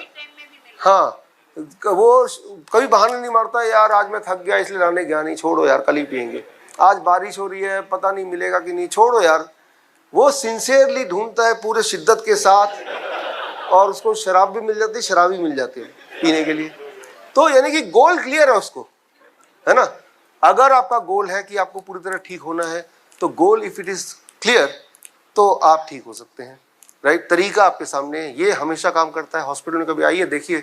हाँ, वो कभी बहाना नहीं मारता, यार आज मैं थक गया इसलिए लाने गया नहीं, छोड़ो यार कल ही पियेंगे, आज बारिश हो रही है पता नहीं मिलेगा कि नहीं, छोड़ो यार। वो सिंसियरली ढूंढता है पूरे शिद्दत के साथ, और उसको शराब भी मिल जाती है, शराब भी मिल जाती है पीने के लिए। तो यानी कि गोल क्लियर है उसको, है ना? अगर आपका गोल है कि आपको पूरी तरह ठीक होना है, तो goal if it is clear तो आप ठीक हो सकते हैं। राइट, तरीका आपके सामने है, ये हमेशा काम करता है। हॉस्पिटल में कभी आइए देखिए,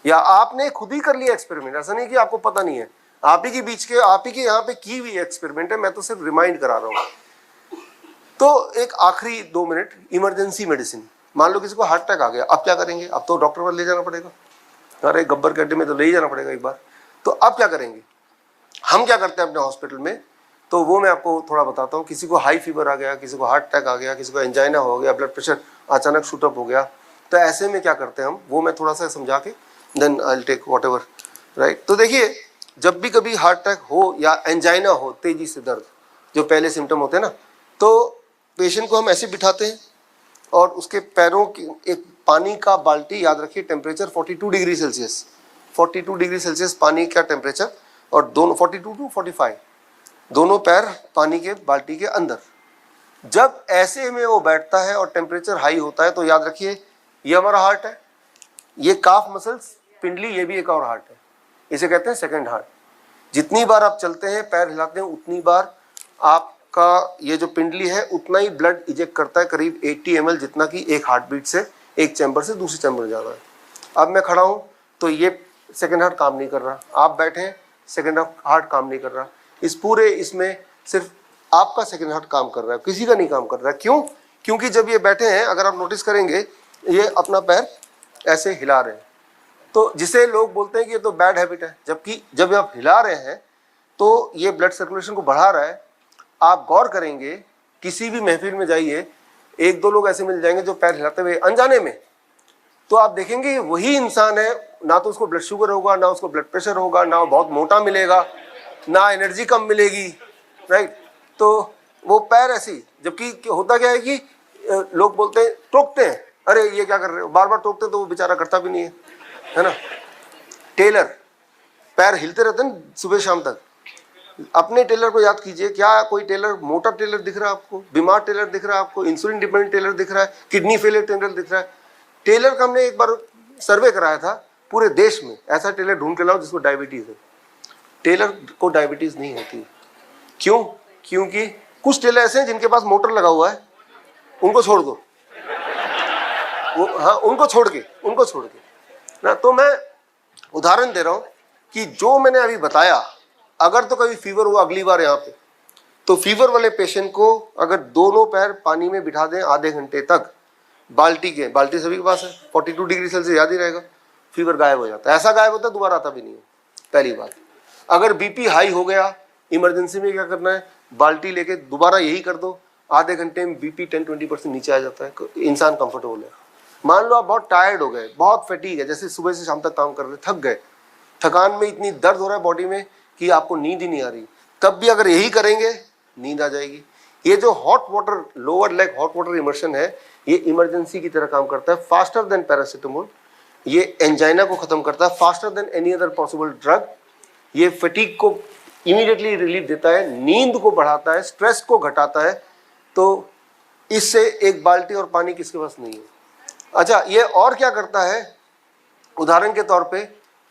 या आपने खुद ही कर लिया एक्सपेरिमेंट, ऐसा नहीं कि आपको पता नहीं है, आप ही के बीच के, आप ही के यहाँ पे की हुई एक्सपेरिमेंट है, मैं तो सिर्फ रिमाइंड करा रहा हूँ। तो एक आखिरी 2 मिनट, इमरजेंसी मेडिसिन। मान लो किसी को हार्ट अटैक आ गया, अब क्या करेंगे? अब तो डॉक्टर पर ले जाना पड़ेगा, अरे गब्बर के अड्डे में तो ले ही जाना पड़ेगा एक बार। तो अब क्या करेंगे? हम क्या करते हैं अपने हॉस्पिटल में, तो वो मैं आपको थोड़ा बताता हूँ। किसी को हाई फीवर आ गया, किसी को हार्ट अटैक आ गया, किसी को एंजाइना हो गया, ब्लड प्रेशर अचानक शूट अप हो गया, तो ऐसे में क्या करते हैं हम, वो मैं थोड़ा सा समझा के then I will take whatever. Right, तो देखिए, जब भी कभी हार्ट अटैक हो या एंजाइना हो, तेजी से दर्द, जो पहले सिम्टम होते हैं ना, तो पेशेंट को हम ऐसे बिठाते हैं और उसके पैरों की एक पानी का बाल्टी, याद रखिए temperature 42 degree Celsius, 42 degree Celsius पानी का टेम्परेचर, और दोनों 42 to 45, दोनों पैर पानी के बाल्टी के अंदर। जब ऐसे में वो बैठता है और टेम्परेचर हाई होता है, तो याद रखिए ये हमारा हार्ट है, ये काफ मसल्स, पिंडली, ये भी एक और हार्ट है, इसे कहते हैं सेकंड हार्ट। जितनी बार आप चलते हैं, पैर हिलाते हैं, उतनी बार आपका ये जो पिंडली है उतना ही ब्लड इजेक्ट करता है, करीब 80 ml, जितना कि एक हार्ट बीट से एक चैम्बर से दूसरे चैम्बर में जाता है। अब मैं खड़ा हूँ तो ये सेकंड हार्ट काम नहीं कर रहा, आप बैठे हैं सेकंड हार्ट काम नहीं कर रहा। इस पूरे इसमें सिर्फ आपका सेकंड हार्ट काम कर रहा है, किसी का नहीं काम कर रहा है। क्यों? क्योंकि जब ये बैठे हैं, अगर आप नोटिस करेंगे, ये अपना पैर ऐसे हिला रहे हैं, तो जिसे लोग बोलते हैं कि ये तो बैड हैबिट है, जबकि जब आप हिला रहे हैं तो ये ब्लड सर्कुलेशन को बढ़ा रहा है। आप गौर करेंगे, किसी भी महफिल में जाइए, एक दो लोग ऐसे मिल जाएंगे जो पैर हिलाते हुए अनजाने में, तो आप देखेंगे वही इंसान है, ना तो उसको ब्लड शुगर होगा, ना उसको ब्लड प्रेशर होगा, ना बहुत मोटा मिलेगा, ना एनर्जी कम मिलेगी, राइट। तो वो पैर ऐसी, जबकि होता क्या है कि लोग बोलते हैं, टोकते हैं, अरे ये क्या कर रहे हो, बार बार टोकते हैं, तो वो बेचारा करता भी नहीं है ना। टेलर पैर हिलते रहते हैं सुबह शाम तक। अपने टेलर को याद कीजिए, क्या कोई टेलर, मोटा टेलर दिख रहा है आपको, बीमार टेलर दिख रहा है आपको, इंसुलिन डिपेंडेंट टेलर दिख रहा है, किडनी फेलियर टेलर दिख रहा है? टेलर का हमने एक बार सर्वे कराया था पूरे देश में, ऐसा टेलर ढूंढ के लाओ जिसको डायबिटीज है। टेलर को डायबिटीज नहीं होती। क्यों? क्योंकि कुछ टेलर ऐसे हैं जिनके पास मोटर लगा हुआ है, उनको छोड़ दो, वो हाँ, उनको छोड़ के ना। तो मैं उदाहरण दे रहा हूं कि जो मैंने अभी बताया, अगर तो कभी फीवर हुआ अगली बार यहाँ पे, तो फीवर वाले पेशेंट को अगर दोनों पैर पानी में बिठा दें आधे घंटे तक, बाल्टी सभी के पास है, 42 डिग्री सेल्सियस याद ही रहेगा, फीवर गायब हो जाता है। ऐसा गायब होता है दोबारा आता भी नहीं है, पहली बात। अगर बीपी हाई हो गया, इमरजेंसी में क्या करना है, बाल्टी लेके दोबारा यही कर दो, आधे घंटे में बीपी 10-20% नीचे आ जाता है, इंसान कंफर्टेबल है। मान लो आप बहुत टायर्ड हो गए, बहुत फैटीग है, जैसे सुबह से शाम तक काम कर रहे, थक गए, थकान में इतनी दर्द हो रहा है बॉडी में कि आपको नींद ही नहीं आ रही, तब भी अगर यही करेंगे नींद आ जाएगी। ये जो hot water, lower leg hot water immersion है, ये इमरजेंसी की तरह काम करता है, फास्टर देन पैरासिटामोल। ये एंजाइना को खत्म करता है faster than any other possible drug. ये फटीग को इमीडिएटली रिलीफ देता है, नींद को बढ़ाता है, स्ट्रेस को घटाता है। तो इससे एक बाल्टी और पानी किसके पास नहीं है। अच्छा, ये और क्या करता है, उदाहरण के तौर पे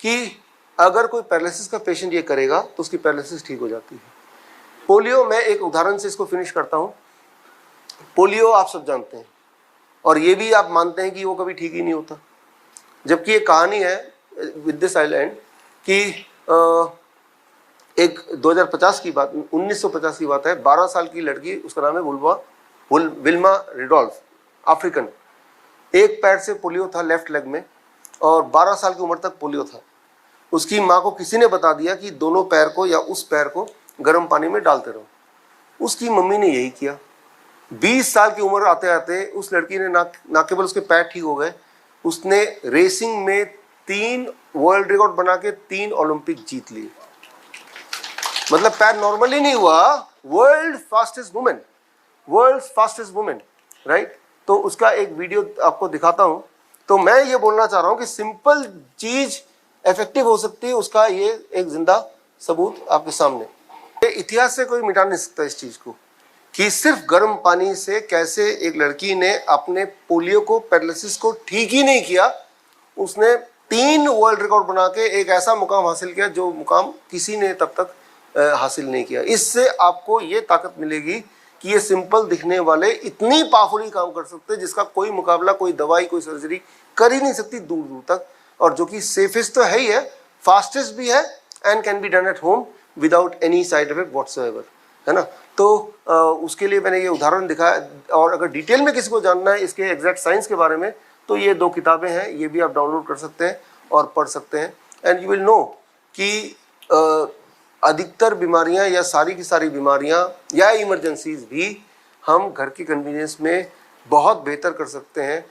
कि अगर कोई पैरालिसिस का पेशेंट ये करेगा तो उसकी पैरालिसिस ठीक हो जाती है। पोलियो, मैं एक उदाहरण से इसको फिनिश करता हूँ। पोलियो आप सब जानते हैं, और ये भी आप मानते हैं कि वो कभी ठीक ही नहीं होता, जबकि ये कहानी है विद दिस आइलैंड कि एक 2050 की बात, 1950 की बात है, 12 साल की लड़की, उसका नाम है विल्मा रिडोल्फ, अफ्रीकन। एक पैर से पोलियो था लेफ्ट लेग में, और 12 साल की उम्र तक पोलियो था। उसकी माँ को किसी ने बता दिया कि दोनों पैर को या उस पैर को गर्म पानी में डालते रहो। उसकी मम्मी ने यही किया। 20 साल की उम्र आते आते उस लड़की ने ना केवल उसके पैर ठीक हो गए, उसने रेसिंग में 3 वर्ल्ड रिकॉर्ड बना के 3 ओलंपिक जीत लिए। मतलब पैर नॉर्मली नहीं हुआ, वर्ल्ड फास्टेस्ट वुमेन, राइट। तो उसका एक वीडियो आपको दिखाता हूं। तो मैं ये बोलना चाह रहा हूं कि सिंपल चीज इफेक्टिव हो सकती है, उसका ये एक जिंदा सबूत आपके सामने। इतिहास से कोई मिटा नहीं सकता इस चीज को, कि सिर्फ गर्म पानी से कैसे एक लड़की ने अपने पोलियो को, पैरालिसिस को ठीक ही नहीं किया, उसने 3 वर्ल्ड रिकॉर्ड बना के एक ऐसा मुकाम हासिल किया जो मुकाम किसी ने तब तक हासिल नहीं किया। इससे आपको ये ताकत मिलेगी कि ये सिंपल दिखने वाले इतनी पावरफुली काम कर सकते हैं जिसका कोई मुकाबला, कोई दवाई, कोई सर्जरी कर ही नहीं सकती दूर दूर तक, और जो कि सेफेस्ट तो है ही है, फास्टेस्ट भी है, and can be done at home without any side effect whatsoever, है ना। तो उसके लिए मैंने ये उदाहरण दिखाया। और अगर डिटेल में किसी को जानना है इसके एग्जैक्ट साइंस के बारे में, तो ये 2 किताबें हैं, ये भी आप डाउनलोड कर सकते हैं और पढ़ सकते हैं, एंड यू विल नो कि अधिकतर बीमारियां या सारी की सारी बीमारियां या इमरजेंसीज भी हम घर की कन्वीनियंस में बहुत बेहतर कर सकते हैं।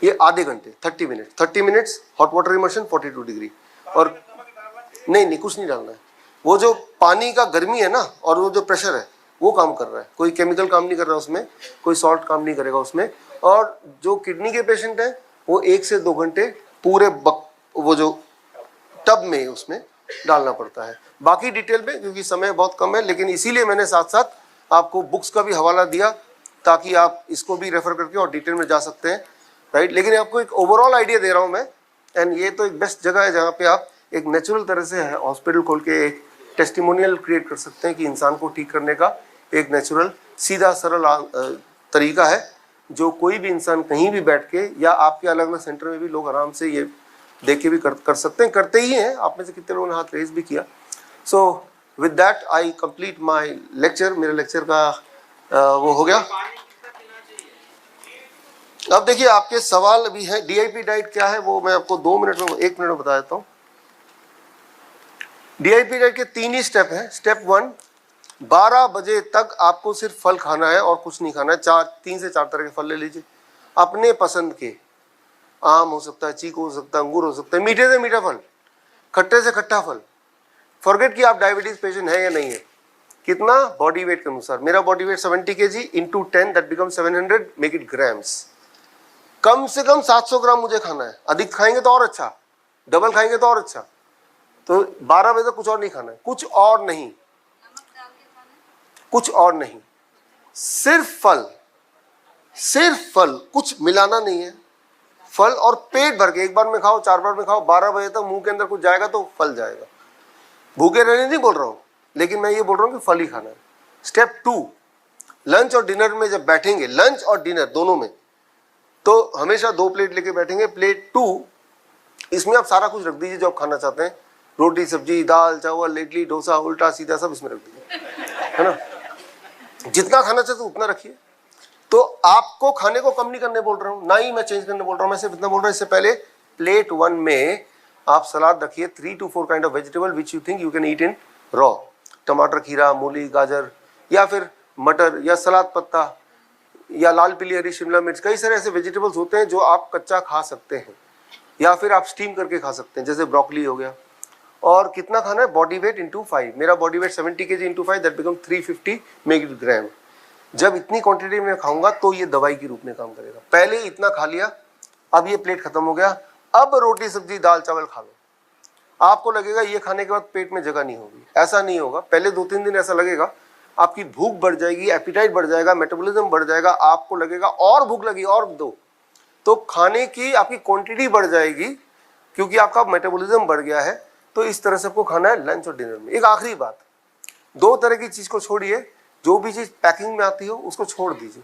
ये आधे घंटे 30 minutes hot water immersion 42 degree, और नहीं कुछ नहीं डालना है। वो जो पानी का गर्मी है ना, और वो जो प्रेशर है, वो काम कर रहा है, कोई केमिकल काम नहीं कर रहा उसमें, कोई सॉल्ट काम नहीं करेगा उसमें। और जो किडनी के पेशेंट हैं वो 1 से 2 घंटे पूरे वो जो टब में उसमें डालना पड़ता है। बाकी डिटेल में क्योंकि समय बहुत कम है, लेकिन इसीलिए मैंने साथ साथ आपको बुक्स का भी हवाला दिया ताकि आप इसको भी रेफर करके और डिटेल में जा सकते हैं, राइट। लेकिन आपको एक ओवरऑल आइडिया दे रहा हूँ मैं, एंड ये तो एक बेस्ट जगह है जहाँ पे आप एक नेचुरल तरह से हॉस्पिटल खोल के एक टेस्टिमोनियल क्रिएट कर सकते हैं कि इंसान को ठीक करने का एक नेचुरल, सीधा सरल तरीका है, जो कोई भी इंसान कहीं भी बैठ के, या आपके अलग अलग सेंटर में भी लोग आराम से ये देख के भी कर सकते हैं, करते ही हैं। आप में से कितने लोगों ने हाथ रेज भी किया। So with that I complete my lecture. मेरे लेक्चर का वो हो गया। अब देखिए आपके सवाल भी है, डीआईपी डाइट क्या है वो मैं आपको 1 मिनट में बता देता हूँ। डीआईपी डाइट के 3 ही स्टेप हैं। स्टेप 1, 12 बजे तक आपको सिर्फ फल खाना है और कुछ नहीं खाना है। 3 से 4 तरह के फल ले लीजिए अपने पसंद के। आम हो सकता है, चीकू हो सकता है, अंगूर हो सकता है, मीठे से मीठा फल, खट्टे से खट्टा फल। फॉरगेट कि आप डायबिटीज पेशेंट है या नहीं है। कितना? बॉडी वेट के अनुसार। मेरा body weight 70 kg into 10 that become 700, make it grams. कम से कम 700 ग्राम मुझे खाना है। अधिक खाएंगे तो और अच्छा, डबल खाएंगे तो और अच्छा। तो 12 बजे तक कुछ और नहीं खाना है, कुछ और नहीं, नमक डाल के खाना है? कुछ और नहीं, सिर्फ फल, सिर्फ फल, कुछ मिलाना नहीं है। फल और पेट भर के, एक बार में खाओ, 4 बार में खाओ, 12 बजे तक मुंह के अंदर कुछ जाएगा तो फल जाएगा। भूखे रहने नहीं बोल रहा हूं, लेकिन मैं ये बोल रहा हूं कि फल ही खाना है। स्टेप 2, लंच और डिनर में जब बैठेंगे, लंच और डिनर दोनों में, तो हमेशा 2 प्लेट लेके बैठेंगे। प्लेट 2, इसमें आप सारा कुछ रख दीजिए जो आप खाना चाहते हैं। रोटी, सब्जी, दाल, चावल, इडली, डोसा, उल्टा सीधा सब इसमें रख दीजिए, है ना। जितना खाना चाहते उतना रखिए। तो आपको खाने को कम नहीं करने बोल रहा हूं, ना ही मैं चेंज करने बोल रहा हूं, मैं सिर्फ इतना बोल रहा हूं। इससे पहले प्लेट 1 में आप सलाद रखिए 3 to 4 kind of vegetable which you think you can eat in raw. टमाटर, खीरा, मूली, गाजर, या फिर मटर, या सलाद पत्ता, या लाल पीली हरी शिमला मिर्च। कई सारे ऐसे वेजिटेबल्स होते हैं जो आप कच्चा खा सकते हैं, या फिर आप स्टीम करके खा सकते हैं, जैसे ब्रोकली हो गया। और कितना खाना है? Body weight into 5। मेरा body weight 70 kg into 5 that become 350 make it gram. जब इतनी क्वांटिटी में खाऊंगा तो ये दवाई के रूप में काम करेगा। पहले इतना खा लिया, अब ये प्लेट खत्म हो गया, अब रोटी, सब्जी, दाल, चावल खा लो। आपको लगेगा ये खाने के बाद पेट में जगह नहीं होगी, ऐसा नहीं होगा। पहले 2-3 दिन ऐसा लगेगा, आपकी भूख बढ़ जाएगी, एपिटाइट बढ़ जाएगा, मेटाबॉलिज्म बढ़ जाएगा, आपको लगेगा और भूख लगी और दो। तो खाने की आपकी क्वांटिटी बढ़ जाएगी क्योंकि आपका मेटाबॉलिज्म बढ़ गया है। तो इस तरह से आपको खाना है लंच और डिनर में। एक आखिरी बात, 2 तरह की चीज को छोड़िए, जो भी चीज पैकिंग में आती हो उसको छोड़ दीजिए,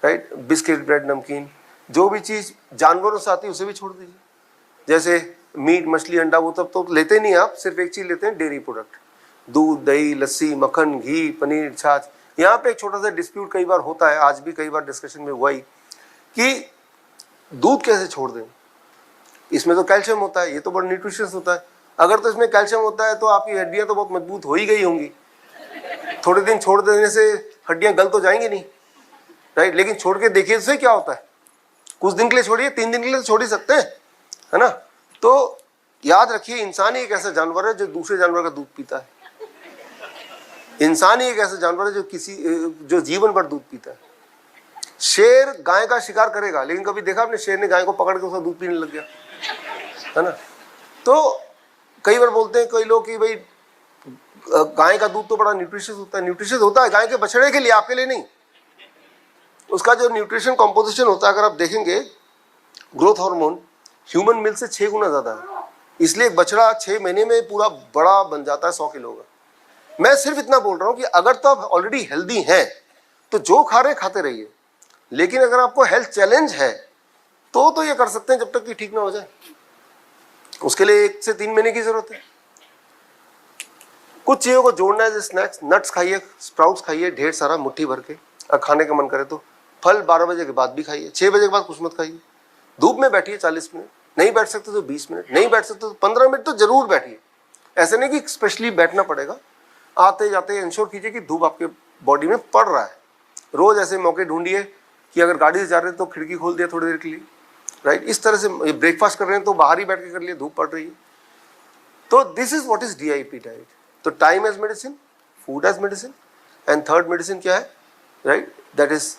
राइट। बिस्किट, ब्रेड, नमकीन, जो भी चीज जानवरों से आती है उसे भी छोड़ दीजिए। जैसे मीट, मछली, अंडा, वो तब तो लेते नहीं आप, सिर्फ एक चीज लेते हैं, डेयरी प्रोडक्ट, दूध, दही, लस्सी, मक्खन, घी, पनीर, छाछ। यहाँ पे एक छोटा सा डिस्प्यूट कई बार होता है, आज भी कई बार डिस्कशन में हुआ ही, कि दूध कैसे छोड़ दें, इसमें तो कैल्शियम होता है, ये तो बड़ा न्यूट्रिशियस होता है। अगर तो इसमें कैल्शियम होता है तो आपकी हड्डियां तो बहुत मजबूत हो ही गई होंगी, थोड़े दिन छोड़ देने से हड्डियां गल तो जाएंगी नहीं, राइट। लेकिन छोड़ के देखिए उससे क्या होता है। कुछ दिन के लिए छोड़िए, 3 दिन के लिए तो छोड़ ही सकते हैं, है ना। तो याद रखिए, इंसान ही एक ऐसा जानवर है जो दूसरे जानवर का दूध पीता है। इंसान ही एक ऐसा जानवर है जो जीवन भर दूध पीता है। शेर गाय का शिकार करेगा, लेकिन कभी देखा आपने शेर ने गाय को पकड़ के उसका दूध पीने लग गया, है ना। तो कई बार बोलते हैं कई लोग कि भाई गाय का दूध तो बड़ा न्यूट्रिशियस होता है। न्यूट्रिशियस होता है गाय के बछड़े के लिए, आपके लिए नहीं। उसका जो न्यूट्रिशन कॉम्पोजिशन होता है, अगर आप देखेंगे, ग्रोथ हार्मोन ह्यूमन मिल्क से 6 गुना ज्यादा है। इसलिए एक बछड़ा 6 महीने में पूरा बड़ा बन जाता है, 100 किलो का। मैं सिर्फ इतना बोल रहा हूं कि अगर तो आप ऑलरेडी हेल्दी हैं तो जो खा रहे खाते रहिए, लेकिन अगर आपको हेल्थ चैलेंज है तो ये कर सकते हैं जब तक कि ठीक ना हो जाए। उसके लिए 1 से 3 महीने की जरूरत है। कुछ चीजों को जोड़ना है, जैसे स्नैक्स, नट्स खाइए, स्प्राउट्स खाइए ढेर सारा, मुट्ठी भर के। अगर खाने का मन करे तो फल 12 बजे के बाद भी खाइए, 6 बजे के बाद कुछ मत खाइए। धूप में बैठिए 40 मिनट, नहीं बैठ सकते तो 20 मिनट, नहीं बैठ सकते तो 15 मिनट तो जरूर बैठिए। ऐसे नहीं कि स्पेशली बैठना पड़ेगा। आते जाते इंश्योर कीजिए कि धूप आपके बॉडी में पड़ रहा है। रोज ऐसे मौके ढूंढिए कि अगर गाड़ी से जा रहे हैं तो खिड़की खोल दिया थोड़ी देर के लिए, राइट। इस तरह से ब्रेकफास्ट कर रहे हैं तो बाहर ही बैठ के कर लिए, धूप पड़ रही है। तो this is what is DIP diet. तो time as medicine, food as medicine, and third medicine क्या है, right, that is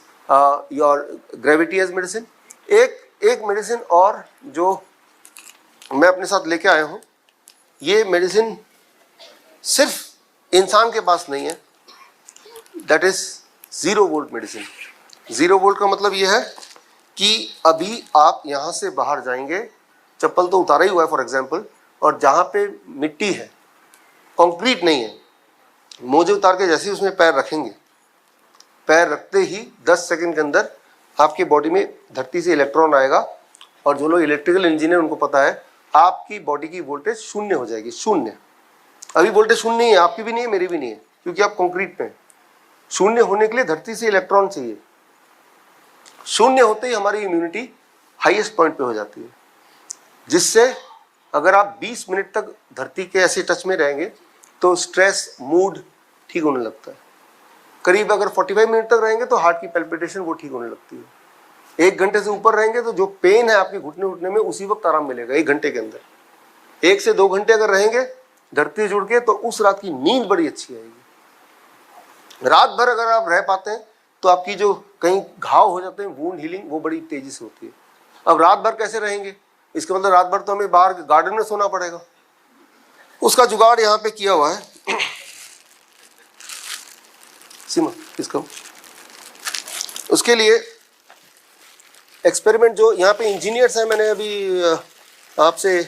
your gravity as medicine. एक मेडिसिन और जो मैं अपने साथ लेके आया हूं, ये मेडिसिन सिर्फ इंसान के पास नहीं है, that is 0 volt medicine. 0 volt का मतलब ये है कि अभी आप यहां से बाहर जाएंगे, चप्पल तो उतारा ही हुआ है फॉर एग्जाम्पल, और जहां पे मिट्टी है, कंक्रीट नहीं है, मोजे उतार के जैसे ही उसमें पैर रखेंगे, पैर रखते ही 10 सेकंड के अंदर आपकी बॉडी में धरती से इलेक्ट्रॉन आएगा, और जो लोग इलेक्ट्रिकल इंजीनियर उनको पता है, आपकी बॉडी की वोल्टेज 0 हो जाएगी। 0। अभी वोल्टेज 0 नहीं है, आपकी भी नहीं है, मेरी भी नहीं है, क्योंकि आप कंक्रीट पे हैं। शून्य होने के लिए धरती से इलेक्ट्रॉन चाहिए। शून्य होते ही हमारी इम्यूनिटी हाईएस्ट पॉइंट पे हो जाती है, जिससे अगर आप 20 मिनट तक धरती के ऐसे टच में रहेंगे तो स्ट्रेस, मूड ठीक होने लगता है। करीब अगर 45 मिनट तक रहेंगे तो हार्ट की पैल्पिटेशन वो ठीक होने लगती है। 1 घंटे से ऊपर रहेंगे तो जो पेन है आपके घुटने उठने में उसी वक्त आराम मिलेगा 1 घंटे के अंदर। 1 से 2 घंटे अगर रहेंगे धरती से जुड़ के तो उस रात की नींद बड़ी अच्छी आएगी। रात भर अगर आप रह पाते हैं तो आपकी जो कहीं घाव हो जाते हैं, वुंड हीलिंग वो बड़ी तेजी से होती है। अब रात भर कैसे रहेंगे? इसका मतलब रात भर तो हमें बाहर गार्डन में सोना पड़ेगा। उसका जुगाड़ यहाँ पे किया हुआ है। सीमा इसका उसके लिए एक्सपेरिमेंट जो यहाँ पे इंजीनियर्स हैं, मैंने अभी आपसे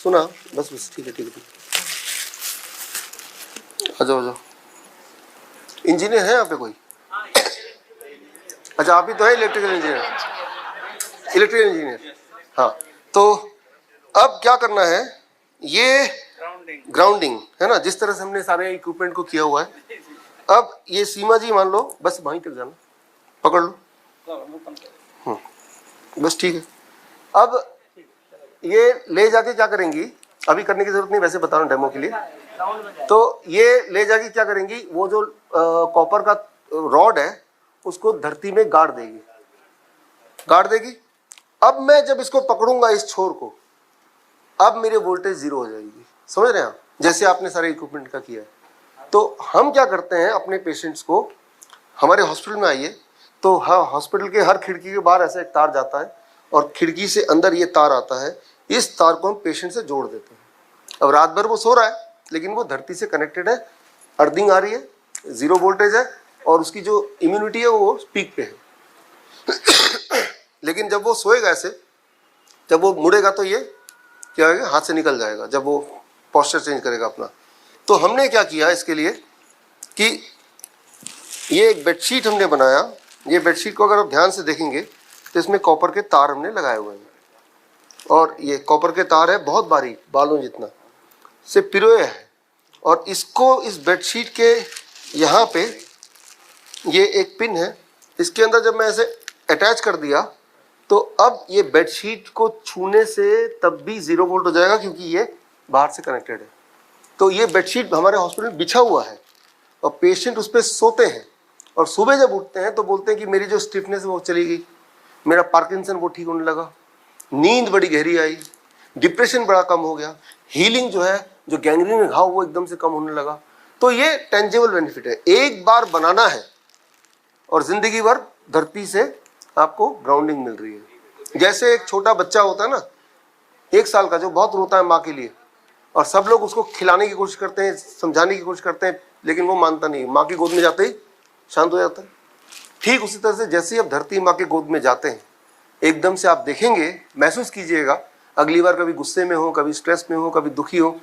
सुना, बस ठीक है आ जाओ। इंजीनियर है यहाँ पे कोई? अच्छा, आप ही तो है इलेक्ट्रिकल इंजीनियर। हाँ, तो अब क्या करना है, ये ग्राउंडिंग है ना, जिस तरह से हमने सारे इक्विपमेंट को किया हुआ है। अब ये सीमा जी मान लो, बस वहीं तक जाना, पकड़ लो, बस ठीक है। अब ये ले जाके क्या करेंगी, अभी करने की जरूरत नहीं, वैसे बता रहा हूँ डेमो के लिए। तो ये ले जाके क्या करेंगी, वो जो कॉपर का रॉड है उसको धरती में गाड़ देगी। अब मैं जब इसको पकड़ूंगा इस छोर को, अब मेरे वोल्टेज 0 हो जाएगी। समझ रहे हैं आप, जैसे आपने सारे इक्विपमेंट का किया है। तो हम क्या करते हैं अपने पेशेंट्स को, हमारे हॉस्पिटल में आइए तो हाँ, हॉस्पिटल के हर खिड़की के बाहर ऐसा एक तार जाता है और खिड़की से अंदर ये तार आता है। इस तार को हम पेशेंट से जोड़ देते हैं। अब रात भर वो सो रहा है लेकिन वो धरती से कनेक्टेड है, अर्थिंग आ रही है, 0 वोल्टेज है और उसकी जो इम्यूनिटी है वो पीक पे है। लेकिन जब वो सोएगा ऐसे, जब वो मुड़ेगा तो ये क्या होगा, हाथ से निकल जाएगा जब वो पोस्चर चेंज करेगा अपना। तो हमने क्या किया इसके लिए कि ये एक बेडशीट हमने बनाया। ये बेडशीट को अगर आप ध्यान से देखेंगे तो इसमें कॉपर के तार हमने लगाए हुए हैं और ये कॉपर के तार है बहुत बारीक, बालों जितना से पिरोए है। और इसको इस बेडशीट के यहाँ पे ये एक पिन है, इसके अंदर जब मैं ऐसे अटैच कर दिया तो अब ये बेडशीट को छूने से तब भी 0 वोल्ट हो जाएगा क्योंकि ये बाहर से कनेक्टेड है। तो ये बेडशीट हमारे हॉस्पिटल में बिछा हुआ है और पेशेंट उस पर सोते हैं और सुबह जब उठते हैं तो बोलते हैं कि मेरी जो स्टिफनेस है वो चली गई, मेरा पार्किंसन वो ठीक होने लगा, नींद बड़ी गहरी आई, डिप्रेशन बड़ा कम हो गया, हीलिंग जो है, जो गैंग्रीन घाव वो एकदम से कम होने लगा। तो ये टेंजिबल बेनिफिट है, एक बार बनाना है और जिंदगी भर धरती से आपको ग्राउंडिंग मिल रही है। जैसे एक छोटा बच्चा होता है ना, 1 साल का, जो बहुत रोता है माँ के लिए और सब लोग उसको खिलाने की कोशिश करते हैं, समझाने की कोशिश करते हैं, लेकिन वो मानता नहीं, माँ की गोद में जाते ही शांत हो जाता है। ठीक उसी तरह से जैसे ही आप धरती माँ के गोद में जाते हैं, एकदम से आप देखेंगे, महसूस कीजिएगा, अगली बार कभी गुस्से में हो, कभी स्ट्रेस में हो, कभी दुखी हो,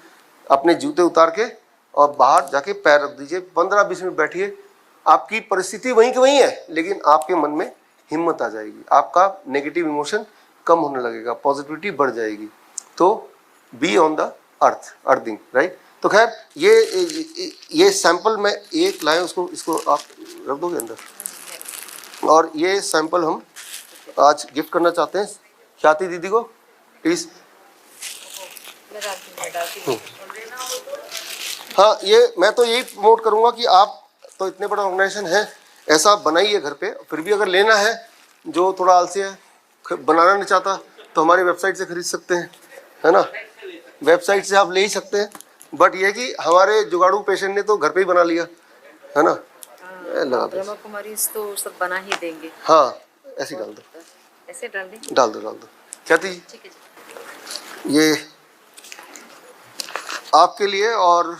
अपने जूते उतार के और बाहर जाके पैर रख दीजिए, 15-20 मिनट बैठिए। आपकी परिस्थिति वहीं की वहीं है लेकिन आपके मन में हिम्मत आ जाएगी, आपका नेगेटिव इमोशन कम होने लगेगा, पॉजिटिविटी बढ़ जाएगी। तो be on the earth, earthing, right. तो खैर ये सैंपल मैं एक लाए, उसको इसको आप रख दोगे अंदर, और ये सैंपल हम आज गिफ्ट करना चाहते हैं ख्याति दीदी को, प्लीज। हाँ, ये मैं तो यही प्रमोट करूंगा कि आप तो इतने बड़ा ऑर्गेनाइजेशन है, ऐसा बनाइए घर पे। फिर भी अगर लेना है, जो थोड़ा आलसी है, बनाना नहीं चाहता, तो हमारी वेबसाइट से खरीद सकते हैं, है ना, वेबसाइट से आप ले ही सकते हैं। बट ये कि हमारे जुगाड़ू पेशेंट ने तो घर पे ही बना लिया, है ना। लगा दो, ब्रह्मा कुमारी तो सब बना ही देंगे। हाँ, ऐसे डाल दो, ऐसे डाल दें, डाल दो क्या थी ठीक है। ये आपके लिए, और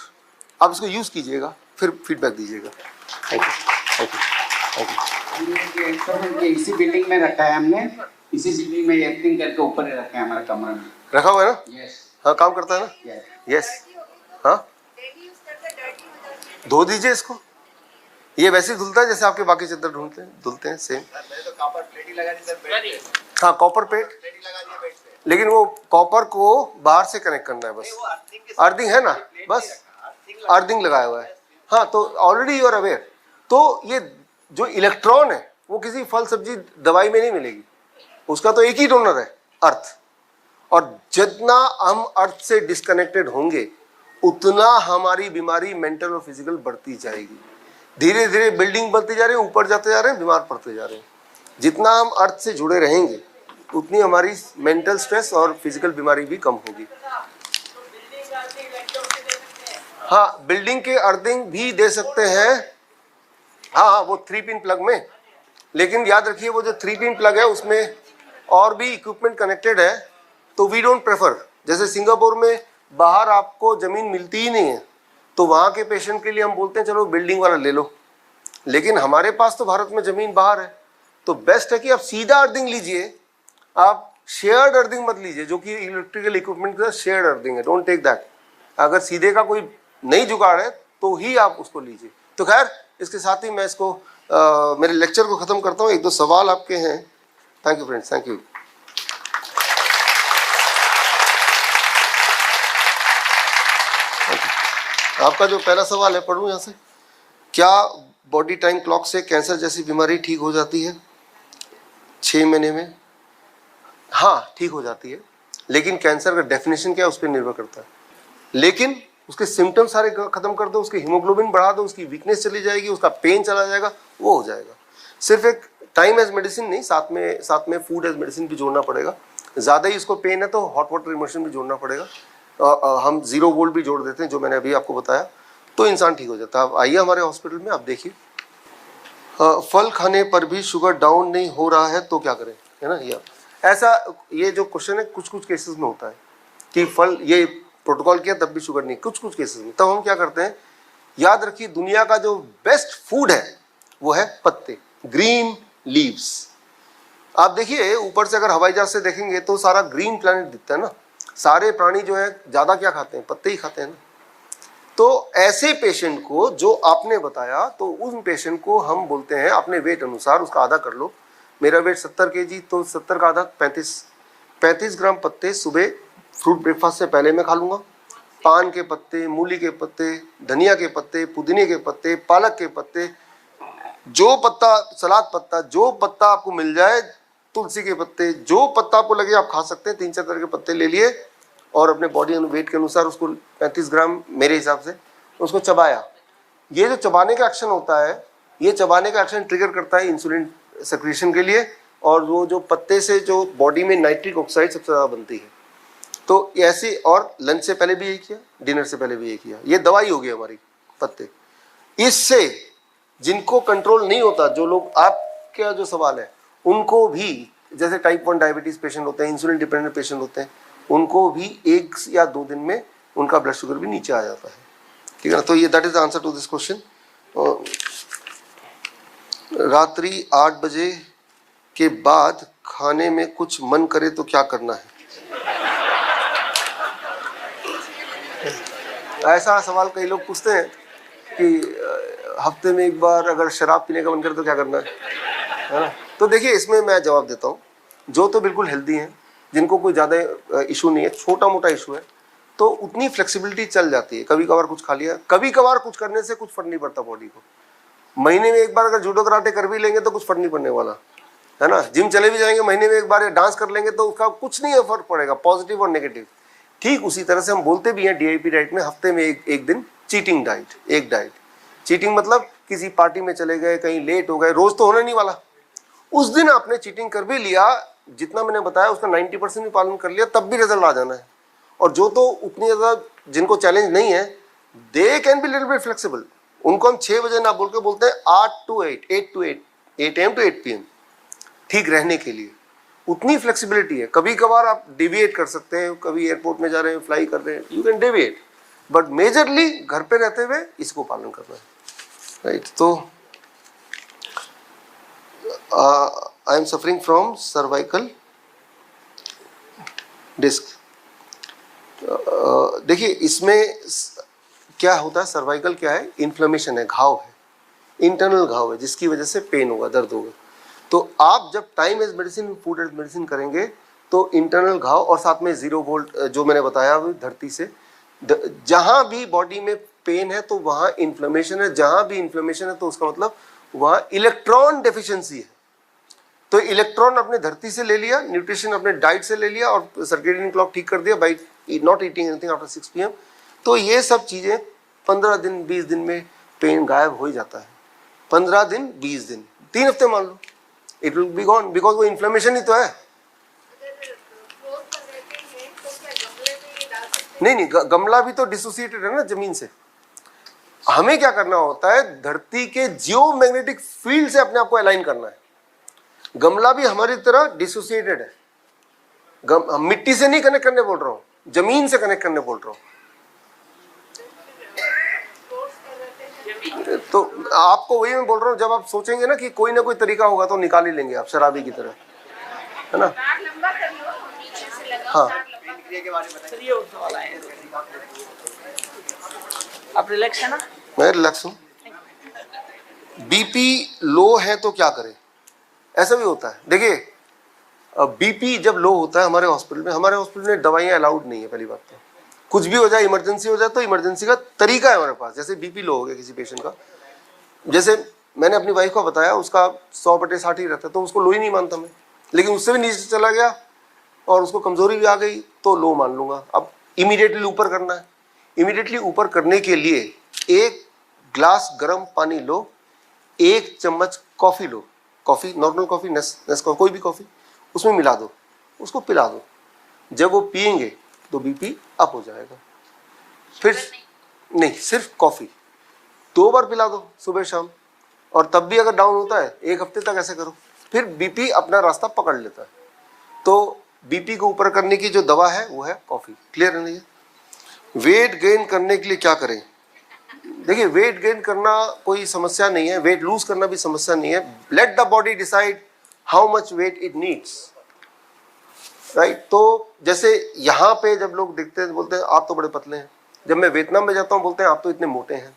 आप इसको यूज कीजिएगा, फिर फीडबैक दीजिएगा। Thank you, thank you. ये इसी बिल्डिंग में रखा है हमने, इसी बिल्डिंग में एडिटिंग करके ऊपर ही रखा है हमारे कमरे में। रखा हुआ है ना? यस। हाँ, काम करता है ना? यस। हाँ, धो दीजिए इसको, ये वैसे ही धुलता है जैसे आपके बाकी चादर धुलते हैं सेम। तो कॉपर प्लेट ही लगा दी सर बेड पे। हाँ, कॉपर प्लेट ही लगा दिया बेड पे। लेकिन वो कॉपर को बाहर से कनेक्ट करना है बस, अर्थिंग है ना, बस अर्थिंग लगाया हुआ है। हाँ, तो ऑलरेडी यू आर अवेयर, तो ये जो इलेक्ट्रॉन है वो किसी फल सब्जी दवाई में नहीं मिलेगी, उसका तो एक ही डोनर है, अर्थ। और जितना हम अर्थ से डिस्कनेक्टेड होंगे उतना हमारी बीमारी मेंटल और फिजिकल बढ़ती जाएगी। धीरे धीरे बिल्डिंग बनती जा रही है, ऊपर जाते जा रहे हैं, बीमार पड़ते जा रहे हैं। जितना हम अर्थ से जुड़े रहेंगे उतनी हमारी मेंटल स्ट्रेस और फिजिकल बीमारी भी कम होगी। हाँ, बिल्डिंग के अर्थिंग भी दे सकते हैं। हाँ, वो 3 पिन प्लग में, लेकिन याद रखिए वो जो 3 पिन प्लग है उसमें और भी इक्विपमेंट कनेक्टेड है, तो वी डोंट प्रेफर। जैसे सिंगापुर में बाहर आपको जमीन मिलती ही नहीं है, तो वहाँ के पेशेंट के लिए हम बोलते हैं चलो बिल्डिंग वाला ले लो, लेकिन हमारे पास तो भारत में जमीन बाहर है, तो बेस्ट है कि आप सीधा अर्थिंग लीजिए, आप शेयर्ड अर्थिंग मत लीजिए, जो कि इलेक्ट्रिकल इक्विपमेंट का शेयर्ड अर्थिंग है, डोंट टेक दैट। अगर सीधे का कोई नहीं जुगाड़ है तो ही आप उसको लीजिए। तो खैर, इसके साथ ही मैं इसको मेरे लेक्चर को ख़त्म करता हूँ। 1-2 सवाल आपके हैं। Thank you friends, thank you. आपका जो पहला सवाल है, पढ़ूँ यहाँ से। क्या बॉडी टाइम क्लॉक से कैंसर जैसी बीमारी ठीक हो जाती है 6 महीने में? हाँ, ठीक हो जाती है, लेकिन कैंसर का डेफिनेशन क्या है उस पर निर्भर करता है। लेकिन उसके सिम्टम्स सारे खत्म कर दो, उसकी हीमोग्लोबिन बढ़ा दो, उसकी वीकनेस चली जाएगी, उसका पेन चला जाएगा, वो हो जाएगा। सिर्फ एक टाइम एज मेडिसिन नहीं, साथ में फूड एज मेडिसिन भी जोड़ना पड़ेगा। ज़्यादा ही उसको पेन है तो हॉट वाटर इमर्शन भी जोड़ना पड़ेगा। हम 0 वोल्ट भी जोड़ देते हैं, जो मैंने अभी आपको बताया, तो इंसान ठीक हो जाता है। आप आइए हमारे हॉस्पिटल में, आप देखिए। फल खाने पर भी शुगर डाउन नहीं हो रहा है तो क्या करें, है ना। ये जो क्वेश्चन है कुछ केसेस में होता है कि फल, ये प्रोटोकॉल किया तब भी शुगर नहीं, कुछ केसेस में। तब हम क्या करते हैं, याद रखिए दुनिया का जो बेस्ट फूड है वो है पत्ते, ग्रीन लीव्स। आप देखिए ऊपर से अगर हवाई जहाज से देखेंगे तो सारा ग्रीन प्लैनेट दिखता है ना। सारे प्राणी जो है ज़्यादा क्या खाते हैं, पत्ते ही खाते हैं ना। तो ऐसे पेशेंट को जो आपने बताया, तो उन पेशेंट को हम बोलते हैं अपने वेट अनुसार उसका आधा कर लो। मेरा वेट 70 kg, तो 70 का आधा 35 ग्राम पत्ते सुबह फ्रूट ब्रेकफास्ट से पहले मैं खा लूँगा। पान के पत्ते, मूली के पत्ते, धनिया के पत्ते, पुदीने के पत्ते, पालक के पत्ते, जो पत्ता, सलाद पत्ता, जो पत्ता आपको मिल जाए, तुलसी के पत्ते, जो पत्ता आपको लगे आप खा सकते हैं। 3-4 तरह के पत्ते ले लिए और अपने बॉडी वेट के अनुसार उसको 35 ग्राम मेरे हिसाब से उसको चबाया। ये जो चबाने का एक्शन होता है, ये चबाने का एक्शन ट्रिगर करता है इंसुलिन सेक्रेशन के लिए, और वो जो पत्ते से जो बॉडी में नाइट्रिक ऑक्साइड सबसे ज़्यादा बनती है। तो ऐसे, और लंच से पहले भी यही किया, डिनर से पहले भी यही किया। ये दवाई होगी हमारी पत्ते। इससे जिनको कंट्रोल नहीं होता, जो लोग, आपका जो सवाल है, उनको भी, जैसे टाइप 1 डायबिटीज़ पेशेंट होते हैं, इंसुलिन डिपेंडेंट पेशेंट होते हैं, उनको भी 1 या 2 दिन में उनका ब्लड शुगर भी नीचे आ जाता है। ठीक है ना। तो ये that is the answer to this question. रात्रि 8 बजे के बाद खाने में कुछ मन करे तो क्या करना है? ऐसा सवाल कई लोग पूछते हैं कि हफ्ते में एक बार अगर शराब पीने का मन करे तो क्या करना है ना। तो देखिए इसमें मैं जवाब देता हूँ। जो तो बिल्कुल हेल्दी हैं, जिनको कोई ज़्यादा इशू नहीं है, छोटा मोटा इशू है, तो उतनी फ्लेक्सिबिलिटी चल जाती है। कभी कभार कुछ खा लिया, कभी कभार कुछ करने से कुछ फर्क नहीं पड़ता बॉडी को। महीने में एक बार अगर जूडो कराटे कर भी लेंगे तो कुछ फर्क नहीं पड़ने वाला, है ना। जिम चले भी जाएंगे, महीने में एक बार डांस कर लेंगे तो उसका कुछ नहीं फर्क पड़ेगा, पॉजिटिव और नेगेटिव। ठीक उसी तरह से हम बोलते भी हैं DIP डाइट में, हफ्ते में एक दिन चीटिंग डाइट, एक डाइट। चीटिंग मतलब किसी पार्टी में चले गए, कहीं लेट हो गए, रोज तो होने नहीं वाला, उस दिन आपने चीटिंग कर भी लिया, जितना मैंने बताया उसका 90% भी पालन कर लिया, तब भी रिजल्ट आ जाना है। और जो तो उतनी ज़्यादा जिनको चैलेंज नहीं है, they can be little bit flexible. उनको हम 6 बजे ना बोल के बोलते हैं 8 to 8 AM to 8 PM, ठीक रहने के लिए उतनी फ्लेक्सिबिलिटी है। कभी कभार आप डिविएट कर सकते हैं, कभी एयरपोर्ट में जा रहे हैं, फ्लाई कर रहे हैं, you can deviate, but majorly घर पे रहते हुए इसको पालन करना है, राइट। तो I am suffering from cervical disc. देखिए इसमें क्या होता है, सर्वाइकल क्या है, इन्फ्लेमेशन है, घाव है, इंटरनल घाव है, जिसकी वजह से पेन होगा, दर्द होगा। तो आप जब time as medicine, food as medicine करेंगे तो इंटरनल घाव और साथ में 0 वोल्ट जो मैंने बताया धरती से, जहाँ भी बॉडी में पेन है तो वहां इन्फ्लेमेशन है, जहां भी इन्फ्लेमेशन है तो उसका मतलब वहां इलेक्ट्रॉन डेफिशिएंसी है। तो इलेक्ट्रॉन अपने धरती से ले लिया, न्यूट्रिशन अपने डाइट से ले लिया और सर्केडियन क्लॉक ठीक कर दिया by not eating anything after 6 PM। तो ये सब चीजें 15 दिन 20 दिन में पेन गायब हो ही जाता है। 15 दिन 20 दिन 3 हफ्ते मान लो, it will be gone, because वो इन्फ्लेमेशन ही तो है। नहीं, गमला भी तो डिसोसिएटेड है ना जमीन से। हमें क्या करना होता है, धरती के जियोमैग्नेटिक फील्ड से अपने आप को अलाइन करना है। गमला भी हमारी तरह डिसोसिएटेड है। मिट्टी से नहीं कनेक्ट करने बोल रहा हूँ, जमीन से कनेक्ट करने बोल रहा हूँ। तो आपको वही मैं बोल रहा हूँ, जब आप सोचेंगे ना कि कोई ना कोई तरीका होगा तो निकाल ही लेंगे आप शराबी की तरह, है ना। हाँ, आप रिलैक्स है ना? मैं रिलैक्स हूँ। बीपी लो है तो क्या करें, ऐसा भी होता है। देखिए, बीपी जब लो होता है हमारे हॉस्पिटल में दवाइयाँ अलाउड नहीं है। पहली बात तो कुछ भी हो जाए, इमरजेंसी हो जाए तो इमरजेंसी का तरीका है हमारे पास। जैसे बीपी लो हो गया किसी पेशेंट का, जैसे मैंने अपनी वाइफ को बताया, उसका 100/60 ही रहता है तो उसको लो ही नहीं मानता मैं, लेकिन उससे भी नीचे चला गया और उसको कमजोरी भी आ गई तो लो मान लूंगा। अब इमीडिएटली ऊपर करना है। इमीडिएटली ऊपर करने के लिए 1 ग्लास गर्म पानी लो, 1 चम्मच कॉफी लो, कॉफी नॉर्मल कॉफी, नेस्कॉफी, कोई भी कॉफी, उसमें मिला दो, उसको पिला दो। जब वो पिएंगे तो बीपी अप हो जाएगा। फिर नहीं, सिर्फ कॉफी 2 बार पिला दो, सुबह शाम, और तब भी अगर डाउन होता है 1 हफ्ते तक ऐसे करो, फिर बीपी अपना रास्ता पकड़ लेता है। तो बीपी को ऊपर करने की जो दवा है वो है कॉफी। क्लियर है नहीं? वेट गेन करने के लिए क्या करें? देखिए, वेट गेन करना कोई समस्या नहीं है, वेट लूज करना भी समस्या नहीं है। Let the body decide how much weight it needs, right. तो जैसे यहाँ पे जब लोग देखते हैं बोलते हैं आप तो बड़े पतले हैं, जब मैं वियतनाम में जाता हूँ बोलते हैं आप तो इतने मोटे हैं।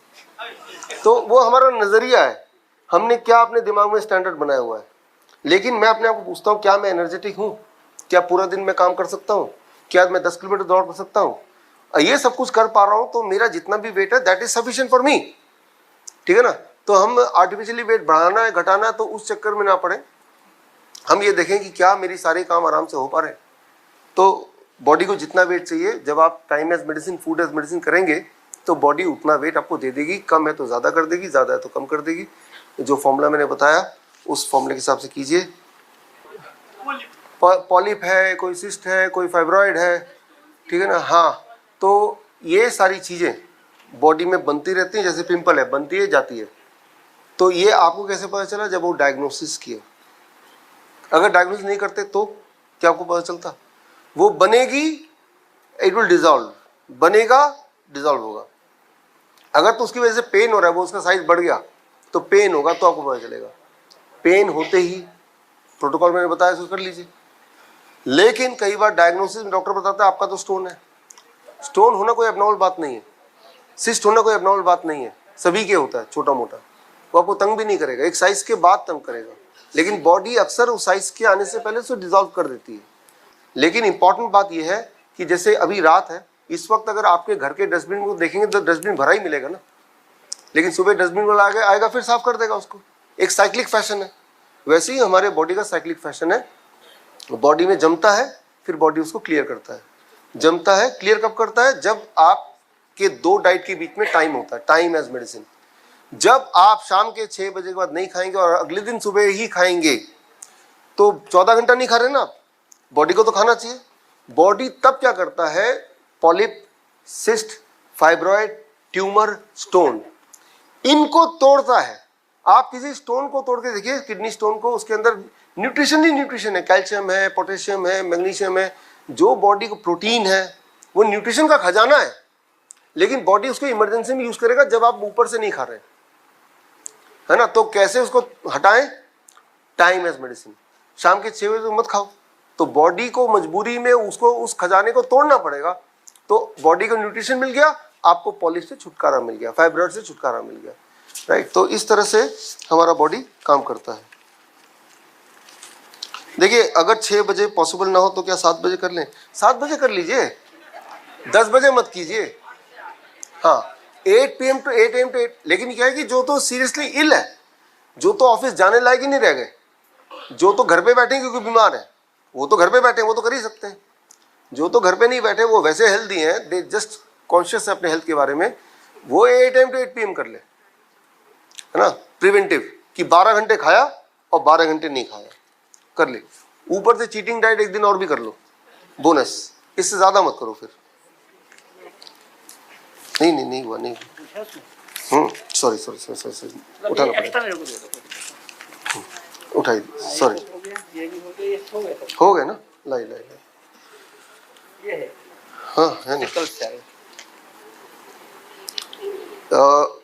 तो वो हमारा नजरिया है, हमने क्या अपने दिमाग में स्टैंडर्ड बनाया हुआ है। लेकिन मैं अपने आप को पूछता हूँ, क्या मैं एनर्जेटिक हूँ? क्या पूरा दिन मैं काम कर सकता हूँ? क्या मैं 10 किलोमीटर दौड़ कर सकता हूँ? ये सब कुछ कर पा रहा हूँ तो मेरा जितना भी वेट है that is sufficient for me, ठीक है ना। तो हम आर्टिफिशियली वेट बढ़ाना है घटाना है तो उस चक्कर में ना पड़े, हम ये देखें कि क्या मेरी सारे काम आराम से हो पा रहे हैं। तो बॉडी को जितना वेट चाहिए, जब आप time as medicine, food as medicine करेंगे तो बॉडी उतना वेट आपको दे देगी। कम है तो ज़्यादा कर देगी, ज़्यादा है तो कम कर देगी। जो फॉर्मूला मैंने बताया उस फॉर्मूले के हिसाब से कीजिए। पॉलिप है, कोई सिस्ट है, कोई फाइब्रॉइड है, ठीक है ना। हाँ, तो ये सारी चीज़ें बॉडी में बनती रहती हैं, जैसे पिंपल है, बनती है जाती है। तो ये आपको कैसे पता चला? जब वो डायग्नोसिस किया। अगर डायग्नोसिस नहीं करते तो क्या आपको पता चलता? वो बनेगी, इट विल डिजॉल्व, बनेगा, डिजॉल्व होगा। अगर तो उसकी वजह से पेन हो रहा है, वो उसका साइज बढ़ गया तो पेन होगा, तो आपको पता चलेगा। पेन होते ही प्रोटोकॉल मैंने बताया उसको कर लीजिए। लेकिन कई बार डायग्नोसिस में डॉक्टर बताता है आपका तो स्टोन है। स्टोन होना कोई एबनॉर्मल बात नहीं है, सिस्ट होना कोई एबनॉर्मल बात नहीं है, सभी के होता है छोटा मोटा। वो आपको तंग भी नहीं करेगा, एक साइज के बाद तंग करेगा, लेकिन बॉडी अक्सर उस साइज के आने से पहले उसको डिजॉल्व कर देती है। लेकिन इंपॉर्टेंट बात यह है कि जैसे अभी रात है, इस वक्त अगर आपके घर के डस्टबिन को देखेंगे तो डस्टबिन भरा ही मिलेगा ना, लेकिन सुबह डस्टबिन वाला आएगा फिर साफ कर देगा उसको। एक साइक्लिक फैशन है, वैसे ही हमारे बॉडी का साइक्लिक फैशन है। बॉडी में जमता है, फिर बॉडी उसको क्लियर करता है। जमता है, क्लियर कब करता है? जब आपके 2 डाइट के बीच में टाइम होता है, टाइम एज मेडिसिन। जब आप शाम के 6 बजे के बाद नहीं खाएंगे और अगले दिन सुबह ही खाएंगे तो 14 घंटा नहीं खा रहे ना आप, बॉडी को तो खाना चाहिए। बॉडी तब क्या करता है? Polyp, cyst, fibroid, tumour, stone, इनको तोड़ता है। आप किसी स्टोन को तोड़ के देखिए, किडनी स्टोन को, उसके अंदर न्यूट्रिशन ही न्यूट्रिशन है, कैल्शियम है, पोटेशियम है, मैग्नीशियम है, जो बॉडी को प्रोटीन है, वो न्यूट्रिशन का खजाना है। लेकिन बॉडी उसको इमरजेंसी में यूज करेगा जब आप ऊपर से नहीं खा रहे, है ना। तो कैसे उसको हटाएं? Time as medicine. शाम के 6 बजे मत खाओ, तो बॉडी को मजबूरी में उसको उस खजाने को तोड़ना पड़ेगा। तो बॉडी को न्यूट्रिशन मिल गया, आपको पॉलिप से छुटकारा मिल गया, फाइब्रॉइड से छुटकारा मिल गया, राइट। तो इस तरह से हमारा बॉडी काम करता है। देखिए, अगर 6 बजे पॉसिबल ना हो तो क्या 7 बजे कर लें? 7 बजे कर लीजिए, 10 बजे मत कीजिए। हाँ, 8 PM to 8 AM to 8, लेकिन क्या है कि जो तो सीरियसली इल है, जो तो ऑफिस जाने लायक ही नहीं रह गए, जो तो घर पे बैठे क्योंकि बीमार है, वो तो घर पे बैठे, वो तो कर ही सकते हैं। जो तो घर पे नहीं बैठे, वो वैसे हेल्दी हैं, दे जस्ट कॉन्शियस है अपने हेल्थ के बारे में, वो 8 AM to 8 PM कर ले, है ना, प्रिवेंटिव, कि 12 घंटे खाया और 12 घंटे नहीं खाया, कर ले। ऊपर से चीटिंग डाइट एक दिन और भी कर लो, बोनस, इससे ज्यादा मत करो फिर। नहीं हुआ, नहीं हुआ। सॉरी, उठाना पड़ेगा, उठाई, सॉरी, हो गया ना, लाई, हाँ है ना।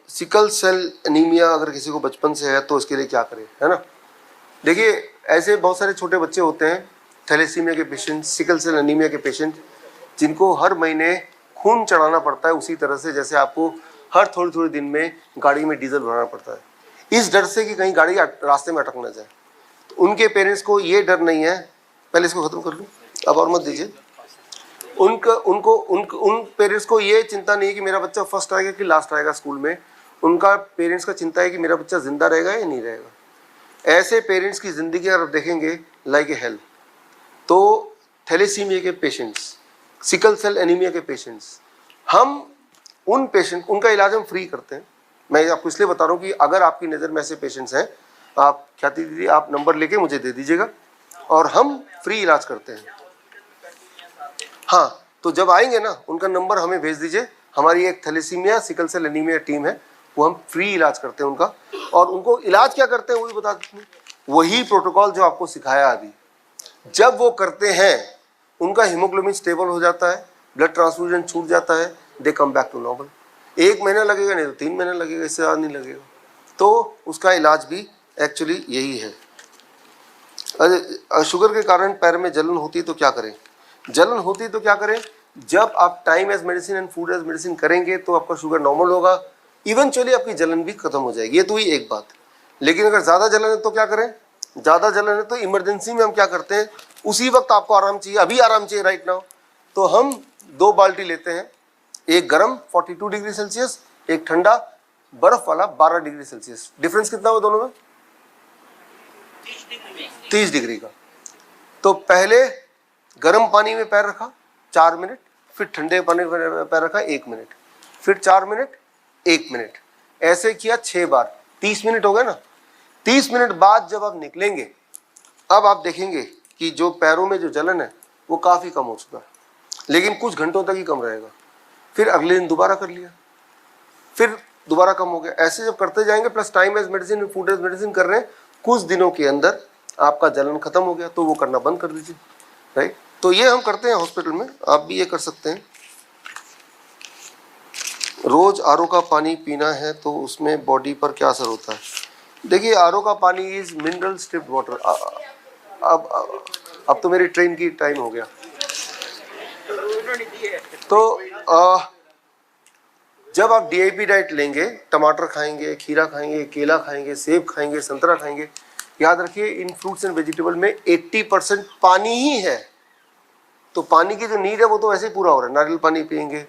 सिकल सेल एनीमिया अगर किसी को बचपन से है तो इसके लिए क्या करें, है ना। देखिए, ऐसे बहुत सारे छोटे बच्चे होते हैं, थैलेसीमिया के पेशेंट, सिकल सेल एनीमिया के पेशेंट, जिनको हर महीने खून चढ़ाना पड़ता है, उसी तरह से जैसे आपको हर थोड़ी दिन में गाड़ी में डीजल भराना पड़ता है, इस डर से कि कहीं गाड़ी रास्ते में अटक ना जाए। तो उनके पेरेंट्स को ये डर नहीं है, पहले इसको खत्म कर लूँ, अब और मत दीजिए। उन पेरेंट्स को ये चिंता नहीं है कि मेरा बच्चा फर्स्ट आएगा कि लास्ट आएगा स्कूल में, उनका पेरेंट्स का चिंता है कि मेरा बच्चा जिंदा रहेगा या नहीं रहेगा। ऐसे पेरेंट्स की जिंदगी अगर देखेंगे लाइक ए हेल। तो थैलेसीमिया के पेशेंट्स, सिकल सेल एनीमिया के पेशेंट्स, हम उन पेशेंट, उनका इलाज हम फ्री करते हैं। मैं आपको इसलिए बता रहा हूँ कि अगर आपकी नज़र में ऐसे पेशेंट्स हैं, आप ख्याति दीदी आप नंबर लेके मुझे दे दीजिएगा और हम फ्री इलाज करते हैं। हाँ, तो जब आएंगे ना, उनका नंबर हमें भेज दीजिए, हमारी एक thalassaemia sickle cell anaemia team है, वो हम फ्री इलाज करते हैं उनका। और उनको इलाज क्या करते हैं वो भी बता देते हैं, वही प्रोटोकॉल जो आपको सिखाया अभी। जब वो करते हैं उनका हीमोग्लोबिन स्टेबल हो जाता है, ब्लड ट्रांसफ्यूजन छूट जाता है, दे कम बैक टू नॉर्मल। 1 महीना लगेगा, नहीं तो 3 महीने लगेगा, इससे ज़्यादा नहीं लगेगा। तो उसका इलाज भी एक्चुअली यही है। शुगर के कारण पैर में जलन होती है तो क्या करें? जलन होती है तो क्या करें? जब आप time as medicine and food as medicine करेंगे तो आपका शुगर नॉर्मल होगा, इवेंचुअली आपकी जलन भी खत्म हो जाएगी। ये तो ही एक बात। लेकिन अगर ज़्यादा जलन है तो क्या करें? ज़्यादा जलन है तो इमरजेंसी में हम क्या करते हैं, उसी वक्त आपको आराम चाहिए, अभी आराम चाहिए राइट नाउ, तो हम 2 बाल्टी लेते हैं, एक गर्म 42 डिग्री सेल्सियस, एक ठंडा बर्फ वाला 12 डिग्री सेल्सियस। डिफरेंस कितना हुआ दोनों में? 30 डिग्री का। तो पहले गर्म पानी में पैर रखा 4 मिनट, फिर ठंडे पानी में पैर रखा 1 मिनट, फिर 4 मिनट, 1 मिनट, ऐसे किया 6 बार, 30 मिनट हो गए ना। 30 मिनट बाद जब आप निकलेंगे, अब आप देखेंगे कि जो पैरों में जो जलन है वो काफ़ी कम हो चुका है, लेकिन कुछ घंटों तक ही कम रहेगा। फिर अगले दिन दोबारा कर लिया, फिर दोबारा कम हो गया। ऐसे जब करते जाएंगे, plus time as medicine, food as medicine कर रहे हैं, कुछ दिनों के अंदर आपका जलन खत्म हो गया, तो वो करना बंद कर दीजिए, राइट। तो ये हम करते हैं हॉस्पिटल में, आप भी ये कर सकते हैं। रोज आरओ का पानी पीना है तो उसमें बॉडी पर क्या असर होता है? देखिए, आरओ का पानी इज मिनरल स्ट्रिप्ड वाटर। अब तो मेरी ट्रेन की टाइम हो गया। तो जब आप डीआईपी डाइट लेंगे, टमाटर खाएंगे, खीरा खाएंगे, केला खाएंगे, सेब खाएंगे, संतरा खाएंगे, याद रखिए इन फ्रूट्स एंड वेजिटेबल में 80% पानी ही है। तो पानी की जो नीड है वो तो वैसे ही पूरा हो रहा है, नारियल पानी पियेंगे।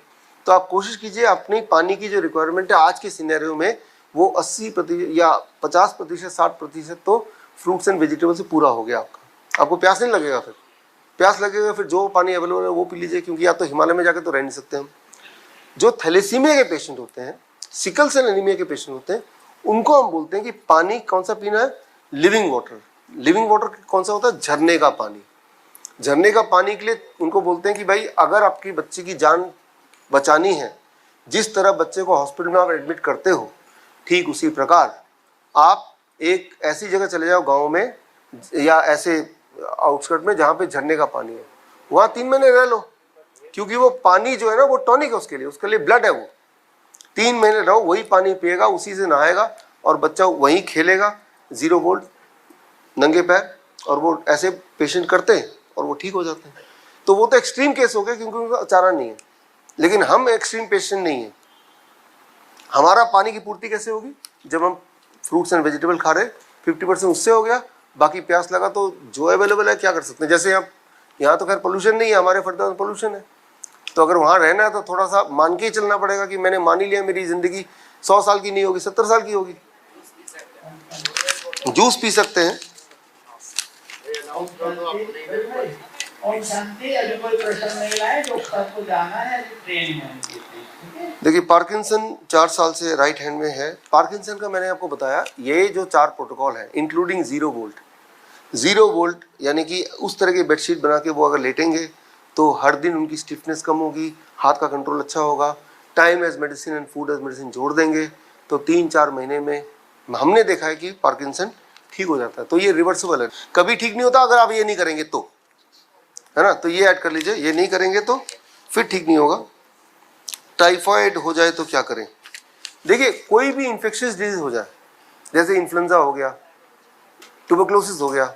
तो आप कोशिश कीजिए अपनी पानी की जो रिक्वायरमेंट है आज के सिनेरियो में, वो 80% या 50%, 60% तो फ्रूट्स एंड वेजिटेबल से पूरा हो गया आपका। आपको प्यास नहीं लगेगा, फिर प्यास लगेगा फिर जो पानी अवेलेबल है वो पी लीजिए, क्योंकि या तो हिमालय में जाके तो रह नहीं सकते हम। जो थैलेसीमिया के पेशेंट होते हैं, सिकल सेल एनीमिया के पेशेंट होते हैं, उनको हम बोलते हैं कि पानी कौन सा पीना है? Living water. लिविंग वाटर कौन सा होता है? झरने का पानी। झरने का पानी के लिए उनको बोलते हैं कि भाई अगर आपकी बच्चे की जान बचानी है, जिस तरह बच्चे को हॉस्पिटल में आप एडमिट करते हो, ठीक उसी प्रकार आप एक ऐसी जगह चले जाओ गाँव में या ऐसे आउटस्कर्ट में जहाँ पे झरने का पानी है, वहाँ 3 महीने रह लो, क्योंकि वो पानी जो है ना वो टॉनिक है उसके लिए ब्लड है। वो 3 महीने रहो, वही पानी पिएगा, उसी से नहाएगा और बच्चा वहीं खेलेगा 0 वोल्ट नंगे पैर। और वो ऐसे पेशेंट करते हैं और वो ठीक हो जाते हैं। तो वो तो एक्सट्रीम केस हो गया क्योंकि उनका चारा नहीं है, लेकिन हम एक्सट्रीम पेशेंट नहीं है। हमारा पानी की पूर्ति कैसे होगी? जब हम फ्रूट्स एंड वेजिटेबल खा रहे, 50% उससे हो गया, बाकी प्यास लगा तो जो अवेलेबल है क्या कर सकते हैं। जैसे आप यहाँ तो खैर पोल्यूशन नहीं है, हमारे फर्दर पोल्यूशन है, तो अगर वहाँ रहना है तो थोड़ा सा मान के ही चलना पड़ेगा कि मैंने मान ही लिया मेरी ज़िंदगी 100 साल की नहीं होगी, 70 साल की होगी। जूस पी सकते हैं। और शांति, अभी कोई प्रश्न नहीं लाए, डॉक्टर को जाना है, अभी ट्रेन में ठीक है। देखिए पार्किंसन 4 साल से राइट हैंड में है। पार्किंसन का मैंने आपको बताया, ये जो 4 प्रोटोकॉल है इंक्लूडिंग 0 वोल्ट, 0 वोल्ट यानी कि उस तरह की बेडशीट बना के वो अगर लेटेंगे तो हर दिन उनकी स्टिफनेस कम होगी, हाथ का कंट्रोल अच्छा होगा। Time as medicine and food as medicine जोड़ देंगे तो 3-4 महीने में हमने देखा है कि पार्किंसन ठीक हो जाता है। तो ये रिवर्सिबल है, कभी ठीक नहीं होता अगर आप ये नहीं करेंगे तो, है ना। तो ये ऐड कर लीजिए, ये नहीं करेंगे तो फिर ठीक नहीं होगा। टाइफाइड हो जाए तो क्या करें? देखिए कोई भी इन्फेक्शियस डिजीज हो जाए, जैसे इन्फ्लुएंजा हो गया, ट्यूबरक्लोसिस हो गया,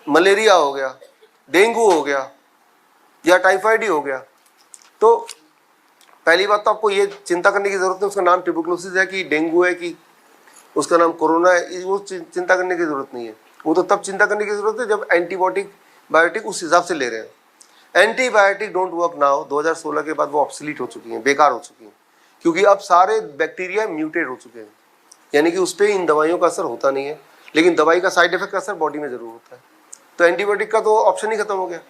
मलेरिया हो गया, डेंगू हो गया या टाइफाइड ही हो गया, तो पहली बात तो आपको ये चिंता करने की जरूरत है उसका नाम ट्यूबरक्लोसिस है कि डेंगू है कि उसका नाम कोरोना है, वो चिंता करने की जरूरत नहीं है। वो तो तब चिंता करने की जरूरत है जब एंटीबायोटिक बायोटिक उस हिसाब से ले रहे हैं। एंटीबायोटिक डोंट वर्क नाउ, 2016 के बाद वो ऑब्सोलीट हो चुकी हैं, बेकार हो चुकी हैं, क्योंकि अब सारे बैक्टीरिया म्यूटेट हो चुके हैं, यानी कि उस पर इन दवाइयों का असर होता नहीं है, लेकिन दवाई का साइड इफेक्ट का असर बॉडी में जरूर होता है। तो एंटीबायोटिक का तो ऑप्शन ही खत्म हो गया।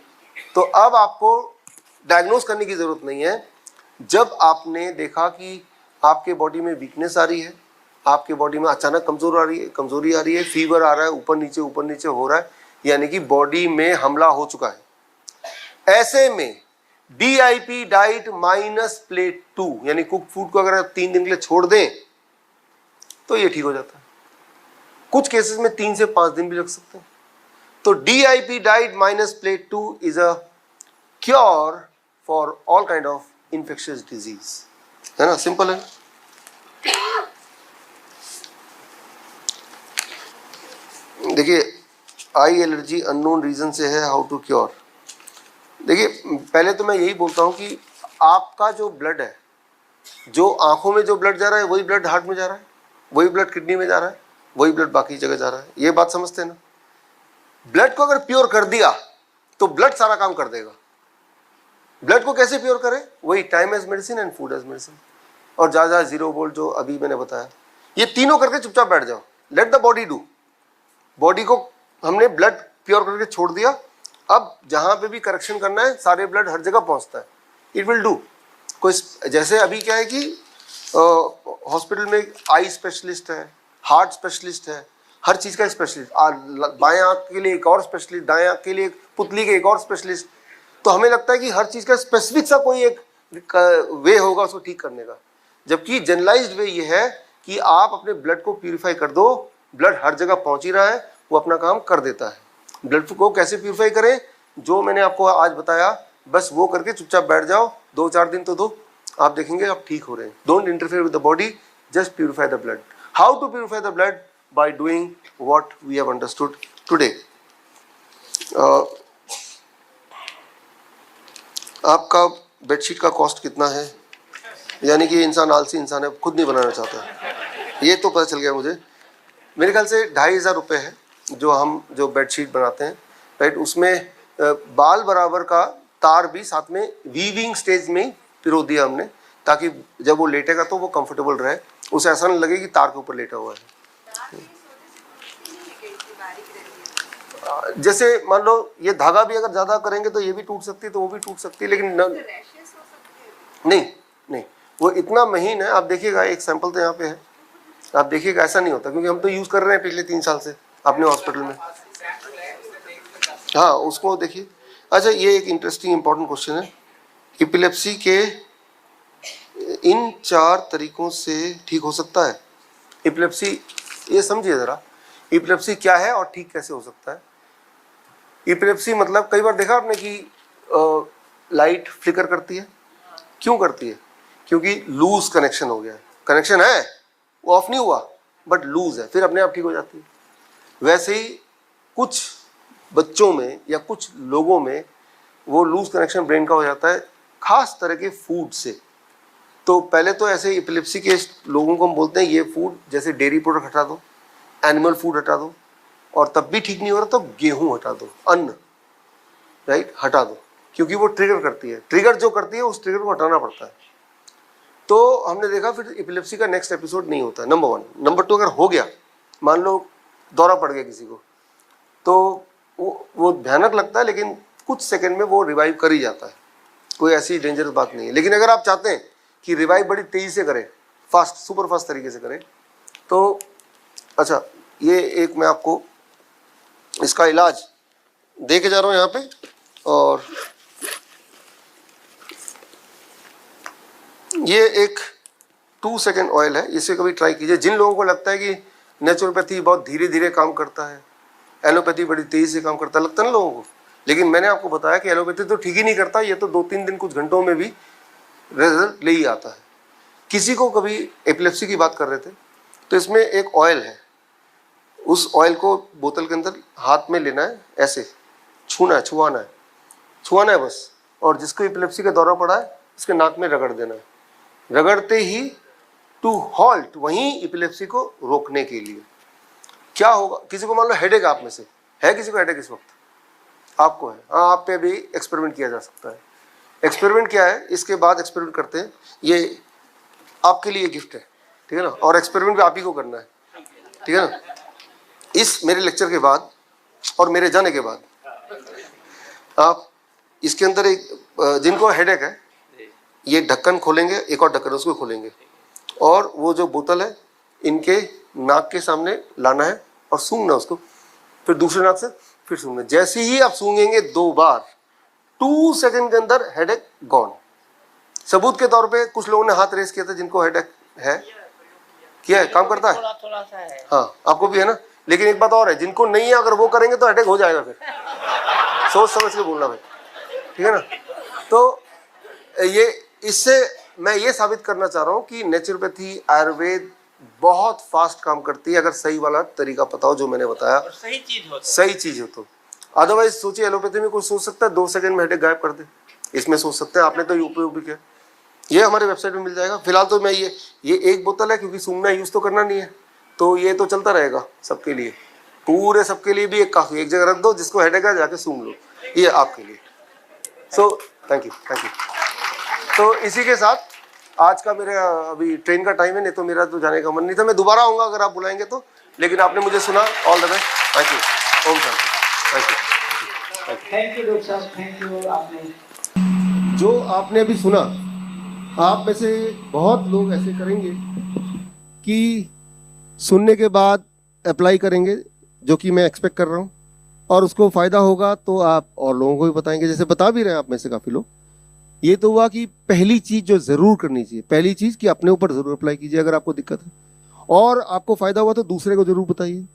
तो अब आपको डायग्नोज करने की जरूरत नहीं है। जब आपने देखा कि आपके बॉडी में वीकनेस आ रही है, आपके बॉडी में अचानक कमजोरी आ रही है, फीवर आ रहा है, ऊपर नीचे हो रहा है, यानी कि बॉडी में हमला हो चुका है, ऐसे में DIP डाइट माइनस प्लेट 2 यानी कुक फूड को अगर 3 दिन के लिए छोड़ दें तो ये ठीक हो जाता है। कुछ केसेस में 3 से 5 दिन भी लग सकते हैं। तो DIP diet minus plate 2 is a cure for all kind of infectious disease, है ना, सिंपल है। देखिए आई एलर्जी अननोन रीजन से है, हाउ टू क्योर। देखिए पहले तो मैं यही बोलता हूँ कि आपका जो ब्लड है, जो आंखों में जो ब्लड जा रहा है वही ब्लड हार्ट में जा रहा है, वही ब्लड किडनी में जा रहा है, वही ब्लड बाकी जगह जा रहा है। ये बात समझते हैं ना। ब्लड को अगर प्योर कर दिया तो ब्लड सारा काम कर देगा। ब्लड को कैसे प्योर करें? वही time as medicine and food as medicine, और ज़्यादा 0 वोल्ट जो अभी मैंने बताया, ये तीनों करके चुपचाप बैठ जाओ। Late the body do. Body को हमने ब्लड प्योर करके छोड़ दिया, अब जहां पे भी करेक्शन करना है सारे ब्लड हर जगह पहुंचता है, इट विल डू। कोई जैसे अभी क्या है कि हॉस्पिटल में आई स्पेशलिस्ट है, हार्ट स्पेशलिस्ट है, हर चीज़ का स्पेशलिस्ट, बाएं आंख के लिए एक और स्पेशलिस्ट, दाएं आंख के लिए एक, पुतली के एक और स्पेशलिस्ट। तो हमें लगता है कि हर चीज़ का स्पेसिफिक सा कोई एक वे होगा उसको ठीक करने का, जबकि जनरलाइज्ड वे ये है कि आप अपने ब्लड को प्यूरिफाई कर दो। ब्लड हर जगह पहुंच ही रहा है, वो अपना काम कर देता है। ब्लड को कैसे प्यूरिफाई करें, जो मैंने आपको आज बताया, बस वो करके चुपचाप बैठ जाओ। 2-4 दिन तो दो, आप देखेंगे आप ठीक हो रहे हैं। Don't interfere with the body, just purify the blood. How to purify the blood? By doing what we have understood today. आपका बेडशीट का कॉस्ट कितना है, यानी कि इंसान आलसी इंसान है, खुद नहीं बनाना चाहता, ये तो पता चल गया मुझे। मेरे ख्याल से 2500 रुपये है जो बेडशीट बनाते हैं, राइट। उसमें बाल बराबर का तार भी साथ में वीविंग स्टेज में ही पिरो दिया हमने, ताकि जब वो लेटेगा तो वो कंफर्टेबल रहे, उसे ऐसा नहीं लगे कि तार के ऊपर लेटा हुआ है। जैसे मान लो ये धागा भी अगर ज़्यादा करेंगे तो ये भी टूट सकती है, तो वो भी टूट सकती है, लेकिन नहीं वो इतना महीन है। आप देखिएगा, एक सैंपल तो यहाँ पे है, आप देखिएगा, ऐसा नहीं होता, क्योंकि हम तो यूज़ कर रहे हैं पिछले 3 साल से अपने हॉस्पिटल में। हाँ उसको देखिए। अच्छा ये एक इंटरेस्टिंग इंपॉर्टेंट क्वेश्चन है, एपिलेप्सी के इन 4 तरीकों से ठीक हो सकता है। एपिलेप्सी, ये समझिए ज़रा, एपिलेप्सी क्या है और ठीक कैसे हो सकता है। एपिलेप्सी मतलब कई बार देखा आपने कि लाइट फ्लिकर करती है, क्यों करती है? क्योंकि लूज कनेक्शन हो गया है। कनेक्शन है, वो ऑफ नहीं हुआ, बट लूज है, फिर अपने आप ठीक हो जाती है। वैसे ही कुछ बच्चों में या कुछ लोगों में वो लूज कनेक्शन ब्रेन का हो जाता है, खास तरह के फूड से। तो पहले तो ऐसे एपिलेप्सी के लोगों को हम बोलते हैं ये फूड, जैसे डेयरी प्रोडक्ट हटा दो, एनिमल फूड हटा दो, और तब भी ठीक नहीं हो रहा तो गेहूं हटा दो, अन्न, राइट, हटा दो। क्योंकि वो ट्रिगर करती है, ट्रिगर जो करती है उस ट्रिगर को हटाना पड़ता है। तो हमने देखा फिर एपिलेप्सी का नेक्स्ट एपिसोड नहीं होता, नंबर 1। नंबर 2, अगर हो गया, मान लो दौरा पड़ गया किसी को, तो वो भयानक लगता है, लेकिन कुछ सेकंड में वो रिवाइव कर ही जाता है, कोई ऐसी डेंजरस बात नहीं है। लेकिन अगर आप चाहते हैं कि रिवाइव बड़ी तेज़ी से करें, फास्ट, सुपर फास्ट तरीके से करें, तो अच्छा, ये एक मैं आपको इसका इलाज दे के जा रहा हूँ यहाँ पे, और ये एक 2 सेकेंड ऑयल है, इसे कभी ट्राई कीजिए। जिन लोगों को लगता है कि नेचुरोपैथी बहुत धीरे धीरे काम करता है, एलोपैथी बड़ी तेज़ी से काम करता है, लगता है ना लोगों को, लेकिन मैंने आपको बताया कि एलोपैथी तो ठीक ही नहीं करता, ये तो 2-3 दिन, कुछ घंटों में भी रिजल्ट ले ही आता है। किसी को कभी एपिलेप्सी की बात कर रहे थे, तो इसमें एक ऑयल है, उस ऑयल को बोतल के अंदर हाथ में लेना है, ऐसे छूना है, छुआना है बस, और जिसको एपिलेप्सी का दौरा पड़ा है उसके नाक में रगड़ देना है, रगड़ते ही टू हॉल्ट, वहीं एपिलेप्सी को रोकने के लिए। क्या होगा, किसी को मान लो हेडेक, आप में से है किसी को हेडेक इस वक्त? आपको है, हाँ, आप पे भी एक्सपेरिमेंट किया जा सकता है। एक्सपेरिमेंट क्या है, इसके बाद एक्सपेरिमेंट करते हैं, ये आपके लिए गिफ्ट है, ठीक है ना, और एक्सपेरिमेंट भी आप ही को करना है, ठीक है ना। इस मेरे लेक्चर के बाद और मेरे जाने के बाद आप इसके अंदर एक, जिनको हेडेक है, ये ढक्कन खोलेंगे, एक और ढक्कन उसको खोलेंगे, और वो जो बोतल है इनके नाक के सामने लाना है और सूंघना उसको, फिर दूसरे नाक से फिर सूंघना। जैसे ही आप सूंघेंगे 2 बार, 2 सेकंड के अंदर हेडेक गॉन। सबूत के तौर पे कुछ लोगों ने हाथ रेस किया था जिनको हेडेक है, किया है, काम करता है, थोड़ा सा है। हाँ, आपको भी है ना। लेकिन एक बात और है, जिनको नहीं है, अगर वो करेंगे तो हेडेक हो जाएगा, फिर सोच समझ के बोलना भाई, ठीक है ना। तो ये, इससे मैं ये साबित करना चाह रहा हूँ कि नेचुरोपैथी, आयुर्वेद बहुत फास्ट काम करती है, अगर सही वाला तरीका पता हो, जो मैंने बताया, और सही चीज हो तो। अदरवाइज सोचिए, एलोपैथी में कोई सोच सकता है 2 सेकंड में हेडेक गायब कर दे, इसमें सोच सकते हैं, आपने तो उपयोग भी किया। ये हमारे वेबसाइट में मिल जाएगा। फिलहाल तो मैं ये एक बोतल है, क्योंकि सूंघना यूज तो करना नहीं है, तो ये तो चलता रहेगा सबके लिए, पूरे सबके लिए भी एक काफ़ी, एक जगह रख दो, जिसको हेडेक है जाके सूंघ लो, ये आपके लिए। So thank you. तो इसी के साथ आज का मेरा अभी ट्रेन का टाइम है, नहीं तो मेरा तो जाने का मन नहीं था, मैं दोबारा आऊँगा अगर आप बुलाएंगे तो, लेकिन आपने मुझे सुना, all the best, thank you, Om Shanti, thank you doctor साहब, थैंक यू। आपने जो आपने अभी सुना, आप में से बहुत लोग ऐसे करेंगे कि सुनने के बाद अप्लाई करेंगे, जो कि मैं एक्सपेक्ट कर रहा हूँ, और उसको फ़ायदा होगा तो आप और लोगों को भी बताएंगे, जैसे बता भी रहे हैं आप में से काफ़ी लोग। ये तो हुआ कि पहली चीज़ जो ज़रूर करनी चाहिए, पहली चीज़ कि अपने ऊपर ज़रूर अप्लाई कीजिए अगर आपको दिक्कत है, और आपको फ़ायदा हुआ तो दूसरे को ज़रूर बताइए।